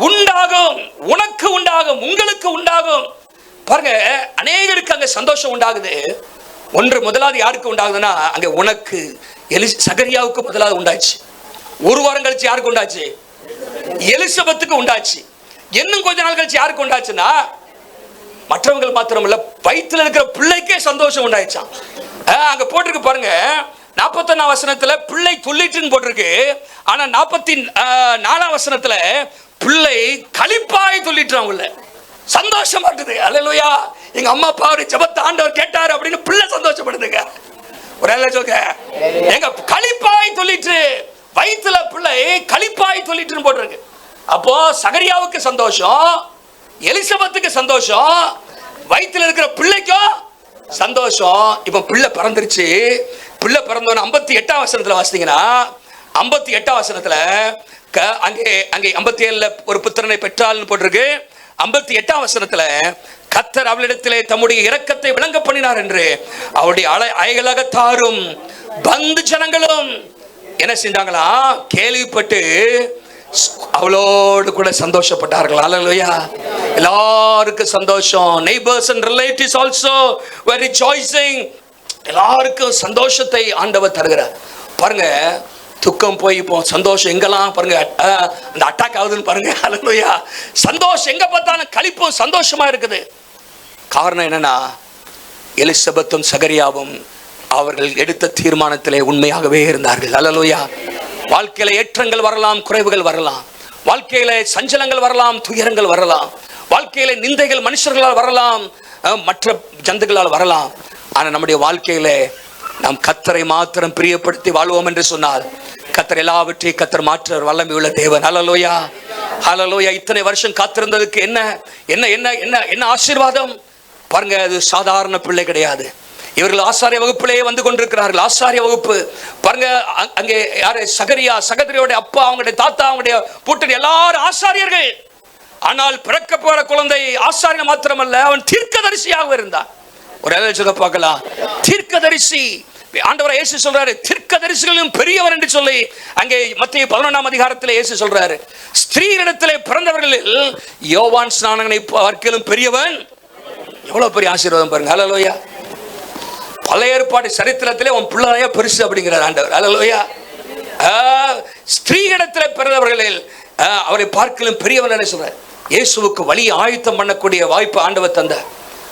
உண்டாகும், உனக்கு உண்டாகும், உங்களுக்கு உண்டாகும். பாருங்க அநேகருக்கு அங்க சந்தோஷம் உண்டாகுது. ஒன்று முதலாவது யாருக்கு உண்டாகுதுன்னா, அங்க உனக்கு சகரியாவுக்கு முதலாவது உண்டாச்சு. ஒரு வாரம் கழிச்சு யாருக்கு உண்டாச்சு? எலிசபெத்துக்கு உண்டாச்சு. இன்னும் கொஞ்ச நாள் கழிச்சு யாருக்கு உண்டாச்சுன்னா, மற்றவங்க மாத்திரம் இல்ல, வயிற்றுல இருக்கிற பிள்ளைக்கே சந்தோஷம் உண்டாயிச்சான். அங்க போட்டிருக்கு பாருங்க, 41ஆம் வசனத்துல பிள்ளை துள்ளிட்டுன்னு போட்டிருக்கு. ஆனா 44ஆம் வசனத்துல பிள்ளை களிப்பாய் துள்ளிட்டுறான். உள்ள சந்தோஷமா இருக்குது. அல்லேலூயா. எங்க அம்மா அப்பா ஒரு ஜெபத்தை ஆண்டவர் கேட்டாரு அப்படின்னு பிள்ளை சந்தோஷப்படுதுங்க. ஒரு சொல்லுங்க, எங்க களிப்பாய் துள்ளிட்டு, வயிற்றுல பிள்ளை களிப்பாய் துள்ளிட்டுன்னு போட்டிருக்கு. அப்போ சகரியாவுக்கு சந்தோஷம், எலிசபெத்துக்கு சந்தோஷம், வயிற்றுல இருக்கிற பிள்ளைக்கும் சந்தோஷம். இப்ப பிள்ளை பிறந்துருச்சு. பிள்ளை பிறந்தோன்னு 58ஆம் வசனத்துல வாசித்தீங்கன்னா, 58ஆம் வசனத்துல அங்கே 57ல ஒரு புத்திரனை பெற்றாள்னு போட்டிருக்கு. 58ஆம் வசனத்துல கர்த்தர் அவளிடத்திலே தம்முடைய இரக்கத்தை விளங்க பண்ணினார் என்று அவருடைய அயலகத்தாரும் பந்து ஜனங்களும் என்ன செஞ்சாங்களா, கேள்விப்பட்டு அவளோடு கூட சந்தோஷப்பட்டார்கள். அல்லேலூயா. எல்லாருக்கும் சந்தோஷம். neighbors and relatives also were rejoicing. எல்லாருக்கும் சந்தோஷத்தை ஆண்டவர் தருகிறார். பாருங்க, துக்கம் போய் இப்போ சந்தோஷம் எங்கெல்லாம் பாருங்க, அந்த அட்டாக் ஆகுதுன்னு பாருங்க. அல்லேலூயா. சந்தோஷம் எங்க பார்த்தாலும் களிப்பும் சந்தோஷமா இருக்குது. காரணம் என்னன்னா, எலிசபெத்தும் சகரியாவும் அவர்கள் எடுத்த தீர்மானத்திலே உண்மையாகவே இருந்தார்கள். அல்லேலூயா. வாழ்க்கையில ஏற்றங்கள் வரலாம், குறைவுகள் வரலாம், வாழ்க்கையில சஞ்சலங்கள் வரலாம், துயரங்கள் வரலாம், வாழ்க்கையில நிந்தைகள் மனுஷர்களால் வரலாம், மற்ற ஜந்துக்களால் வரலாம். ஆனா நம்முடைய வாழ்க்கையில நாம் கர்த்தரை மாத்திரம் பிரியப்படுத்தி வாழ்வோம் என்று சொன்னால் கர்த்தர் எல்லாவற்றையும் கர்த்தர் மாற்ற வல்லமை உள்ள தேவன். ஹல்லேலூயா, ஹல்லேலூயா. இத்தனை வருஷம் காத்திருந்ததுக்கு என்ன என்ன என்ன என்ன என்ன ஆசீர்வாதம் பாருங்க. அது சாதாரண பிள்ளை கிடையாது. இவர்கள் ஆசாரிய வகுப்பிலேயே வந்து கொண்டிருக்கிறார்கள். ஆசாரிய வகுப்பு பாருங்க. அங்கே யாரு? சகரியா, சகரியோட அப்பா, அவங்களுடைய தாத்தா, அவங்களுடைய பூட்டன் எல்லாரும் ஆசாரியர்கள். ஆனால் பிறக்க போற குழந்தை ஆசாரியன் மாத்திரமல்ல, அவன் தீர்க்கதரிசியாக இருந்தான். ஒரு சொல்ல பார்க்கலாம், தீர்க்கதரிசி. ஆண்டவர் இயேசு சொல்றாரு, தீர்க்கதரிசிகளும் பெரியவர் என்று சொல்லி அங்கே மத்தேயு 11ஆம் அதிகாரத்தில் இயேசு சொல்றாரு, ஸ்திரீகளிடத்திலே பிறந்தவர்களில் யோவான் ஸ்நானகனை பார்க்கிலும் பெரியவன். எவ்வளவு பெரிய ஆசீர்வாதம் பாருங்க. ஹல்லேலூயா. பழைய ஏற்பாடு சரித்திரத்திலே உன் பிள்ளையா பெருசு அப்படிங்கிறார் ஆண்டவர். ஹல்லேலூயா. ஸ்திரீகளிடத்திலே பிறந்தவர்களில் அவரை பார்க்கிலும் பெரியவன் என்று சொல்றார். இயேசுவுக்கு வழி ஆயத்தம் பண்ணக்கூடிய வாய்ப்பு ஆண்டவர் தந்தார்.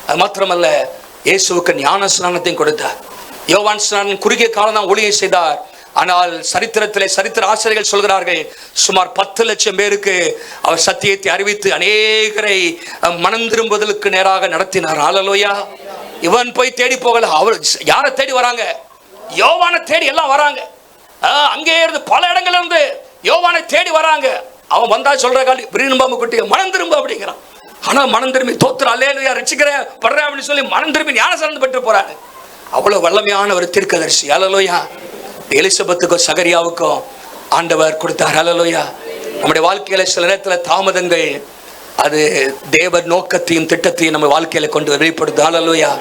அது மாத்திரமல்ல, இயேசுவுக்கு ஞான ஸ்நானத்தையும் கொடுத்தார். யோவான் ஸ்நானன் குறுகிய காலம் தான் ஊழியம் செய்தார். ஆனால் சரித்திரத்திலே சரித்திர ஆசிரியர்கள் சொல்கிறார்கள், சுமார் 10 லட்சம் பேருக்கு அவர் சத்தியத்தை அறிவித்து அநேகரை மனம் திரும்புவதற்கு நேராக நடத்தினார். ஹல்லேலூயா. இவன் போய் தேடி போகல. அவர் யாரை தேடி வராங்க? யோவானை தேடி எல்லாம் வராங்க. அங்கே இருந்து பல இடங்கள்ல இருந்து யோவானை தேடி வராங்க. அவன் வந்தா சொல்ற காலி விரும்பாம குட்டிய மனம் திரும்ப அப்படிங்கிறான். ஆனா மனம் திரும்பி தோத்துற அல்லேலூயா ரட்சிக்கிறேன் படுறேன் அப்படின்னு சொல்லி மனம் திரும்பி ஞானஸ்நானம் பெற்று போறாங்க. அவ்வளவு வல்லமையான ஒரு தீர்க்கதரிசி. ஹல்லேலூயா. எலிசபெத்துக்கும் சகரியாவுக்கும் ஆண்டவர் கொடுத்தார். ஹல்லேலூயா. நம்முடைய வாழ்க்கையில சில நேரத்தில் தாமதங்கள் அது தேவ நோக்கத்தையும் திட்டத்தையும் நம்ம வாழ்க்கையில கொண்டு வெளிப்படுது. ஹல்லேலூயா.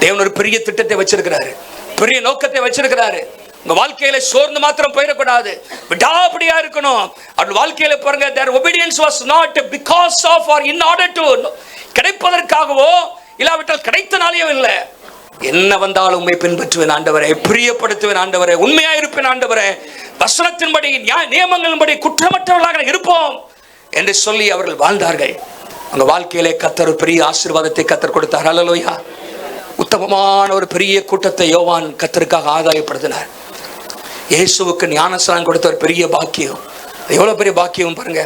தேவன் ஒரு பெரிய திட்டத்தை வச்சிருக்கிறாரு, பெரிய நோக்கத்தை வச்சிருக்கிறாரு. உங்க வாழ்க்கையில சோர்ந்து மாத்திரம் போயிடக்கூடாது, விடாபடியா இருக்கணும். அவள் வாழ்க்கையில பாருங்க, their obedience was not because of or in order to, கிடைப்பதற்காகவோ இல்லாவிட்டால் கிடைத்தனாலேயோ இல்லை. என்ன வந்தாலும் உண்மை பின்பற்றுவேன் ஆண்டவரே, பிரியப்படுத்துவேன் ஆண்டவரே, உண்மையா இருப்பேன் ஆண்டவரே, வசனத்தின்படி நியமங்களின்படி குற்றமற்றவர்களாக இருப்போம் என்று சொல்லி அவர்கள் வாழ்ந்தார்கள். அவங்க வாழ்க்கையிலே கர்த்தர் பெரிய ஆசீர்வாதத்தை கர்த்தர் கொடுத்தார். ஹல்லேலூயா. உத்தமமான ஒரு பெரிய கூட்டத்தை யோவான் கர்த்தருக்காக ஆதாயப்படுத்தினார். இயேசுவுக்கு ஞானஸ்நானம் கொடுத்த ஒரு பெரிய பாக்கியம். எவ்வளவு பெரிய பாக்கியம் பாருங்க.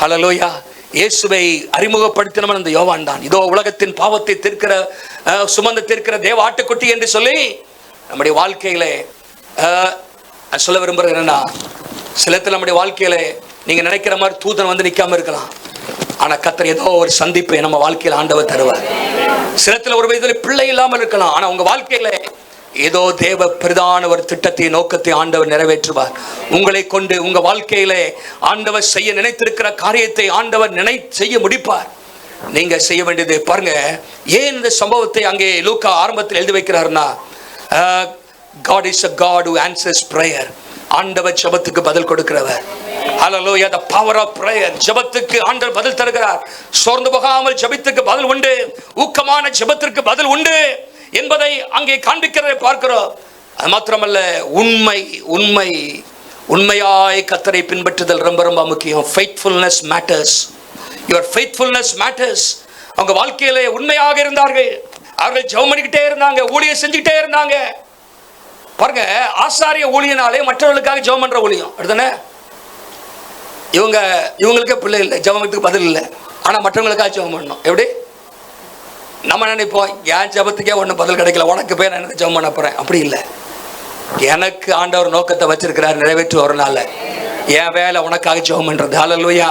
ஹல்லேலூயா. இயேசுவை அறிமுகப்படுத்தினவன் அந்த யோவான் தான். இதோ உலகத்தின் பாவத்தை தீர்க்கிற சுமந்து தீர்க்கிற தேவ ஆட்டுக்குட்டி என்று சொல்லி நம்முடைய வாழ்க்கையில சொல்ல விரும்புறது என்னன்னா, சிலத்தில் நம்முடைய வாழ்க்கையில நீங்க நினைக்கிற மாதிரி தூதன் வந்து நிக்காம இருக்கலாம். ஆனா கர்த்தர் ஏதோ ஒரு சந்திப்பை நம்ம வாழ்க்கையில் ஆண்டவர் தருவார். சிலத்தில் ஒரு வயதில் பிள்ளை இல்லாமல் இருக்கலாம். ஆனா உங்க வாழ்க்கையில ஏதோ தேவ பிரதான ஒரு திட்டத்தை நோக்கத்தை ஆண்டவர் நிறைவேற்றுவார். உங்களை கொண்டு உங்க வாழ்க்கையில ஆண்டவர் செய்ய நினைத்திருக்கிற காரியத்தை ஆண்டவர் செய்ய முடிப்பார். நீங்க செய்ய வேண்டியது பாருங்க, ஏன் இந்த சம்பவத்தை அங்கே லூக்கா ஆரம்பத்தில் எழுதி வைக்கிறார்னா, God is a God who answers prayer. ஆண்டவர் ஜெபத்துக்கு பதில் கொடுக்கிறவர். Hallelujah. The power of prayer. ஜெபத்துக்கு ஆண்டவர் பதில் தருகிறார். சோர்ந்து போகாமல் ஜெபத்துக்கு பதில் உண்டு, ஊக்கமான ஜெபத்திற்கு பதில் உண்டு என்பதை அங்கே காண்பிக்கிறதை பார்க்கிறோம். அது மாத்திரமல்ல, உண்மையாய் கர்த்தரை பின்பற்றுதல் ரொம்ப ரொம்ப முக்கியம். Faithfulness matters. Your faithfulness matters. அவங்க வாழ்க்கையில உண்மையாக இருந்தார்கள். அவர்கள் ஜெபம் பண்ணிக்கிட்டே இருந்தாங்க, ஊழியம் செஞ்சுக்கிட்டே இருந்தாங்க. பாருங்க, ஆசாரிய ஊழியனாலே மற்றவர்களுக்காக ஜெபம் பண்ற ஊழியம் அப்படிதானே. இவங்களுக்கு பிள்ளை இல்லை, ஜெபத்துக்கு பதில் இல்லை, ஆனா மற்றவங்களுக்காக ஜெபம் பண்ணணும். எப்படி நம்ம நினைப்போம், என் ஜெபத்துக்கே ஒன்றும் பதில் கிடைக்கல, உனக்கு பேர் எனக்கு ஜெபம் பண்ண போறேன். அப்படி இல்லை. எனக்கு ஆண்டவர் நோக்கத்தை வச்சிருக்கிறார், நிறைவேற்றுவதனால என் வேலை உனக்காக ஜெபம் பண்றது. ஹல்லேலூயா.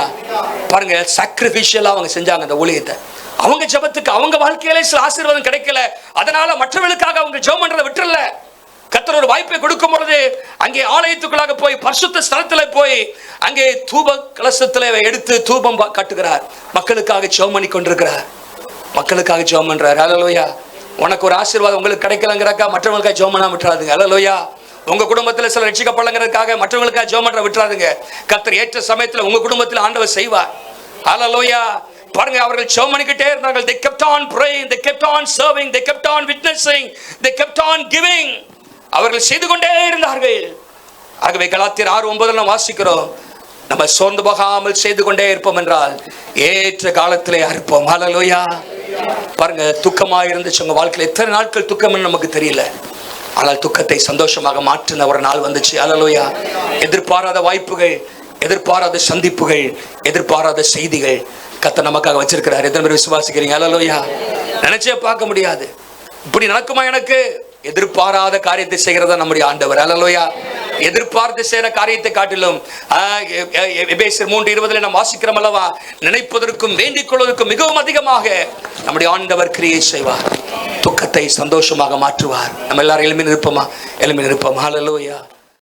பாருங்க, சாக்ரிஃபிஷியலா அவங்க செஞ்சாங்க அந்த ஊழியத்தை. அவங்க ஜெபத்துக்கு அவங்க வாழ்க்கையில சில ஆசீர்வாதம் கிடைக்கல, அதனால மற்றவர்களுக்காக அவங்க ஜெபம் பண்றதை விட்டுறல. கர்த்தர் ஒரு வாய்ப்பை கொடுக்கும் பொழுது அங்கே ஆலயத்துக்குள்ளாக போய் பரிசுத்த ஸ்தலத்துல போய் அங்கே தூப கலசத்துல எடுத்து தூபம் காட்டுகிறார். மக்களுக்காக ஜெபம் பண்ணி கொண்டிருக்கிறார், மக்களுக்காக ஜெபம் பண்றார். ஹல்லேலூயா. உனக்கு ஒரு ஆசீர்வாதம் உங்களுக்கு கிடைக்கலங்கிறக்கா மற்றவங்களுக்காக ஜெபம் பண்ண விட்டுறாதுங்க. ஹல்லேலூயா. உங்க குடும்பத்துல சில ரட்சிக்கப்படலங்கிறதுக்காக மற்றவங்களுக்காக ஜெபம் பண்ற விட்டுறாதுங்க. கர்த்தர் ஏற்ற சமயத்துல உங்க குடும்பத்துல ஆண்டவர் செய்வார். ஹல்லேலூயா. பாருங்க, அவர்கள் ஜெபம் பண்ணிக்கிட்டே இருந்தார்கள். They kept on praying, they kept on serving, they kept on witnessing, they kept on giving. அவர்கள் செய்து கொண்டே இருந்தார்கள். ஆகவே கலாத்தியர் 6:9 நாம் வாசிக்கிறோம், நம்ம சோர்ந்து போகாமல் செய்து கொண்டே இருப்போம் என்றால் ஏற்ற காலத்திலே இருப்போம். ஹல்லேலூயா. பாருங்க, துக்கமா இருந்துச்சு உங்க வாழ்க்கையில. எத்தனை நாட்கள் துக்கம்னு நமக்கு தெரியல. ஆனால் துக்கத்தை சந்தோஷமாக மாற்றின ஒரு நாள் வந்துச்சு. அல்லேலூயா. எதிர்பாராத வாய்ப்புகள், எதிர்பாராத சந்திப்புகள், எதிர்பாராத செய்திகள் கர்த்தர் நமக்காக வச்சிருக்கிறார். எத்தனை பேர் விசுவாசிக்கிறீங்க? அல்லேலூயா. நினைச்சே பார்க்க முடியாது, இப்படி நடக்குமா எனக்கு? எதிர்பாராத காரியத்தை செய்கிறதா நம்முடைய ஆண்டவர். அல்லேலூயா. எதிர்பார்த்து செய்கிற காரியத்தை காட்டிலும் எபேசியர் 3:20 நாம் வாசிக்கிறோம் அல்லவா, நினைப்பதற்கும் வேண்டிக் கொள்வதற்கும் மிகவும் அதிகமாக நம்முடைய ஆண்டவர் கிரியை செய்வார், துக்கத்தை சந்தோஷமாக மாற்றுவார். நம்ம எல்லாரும் எழும்பி நிற்போமா? அல்லேலூயா.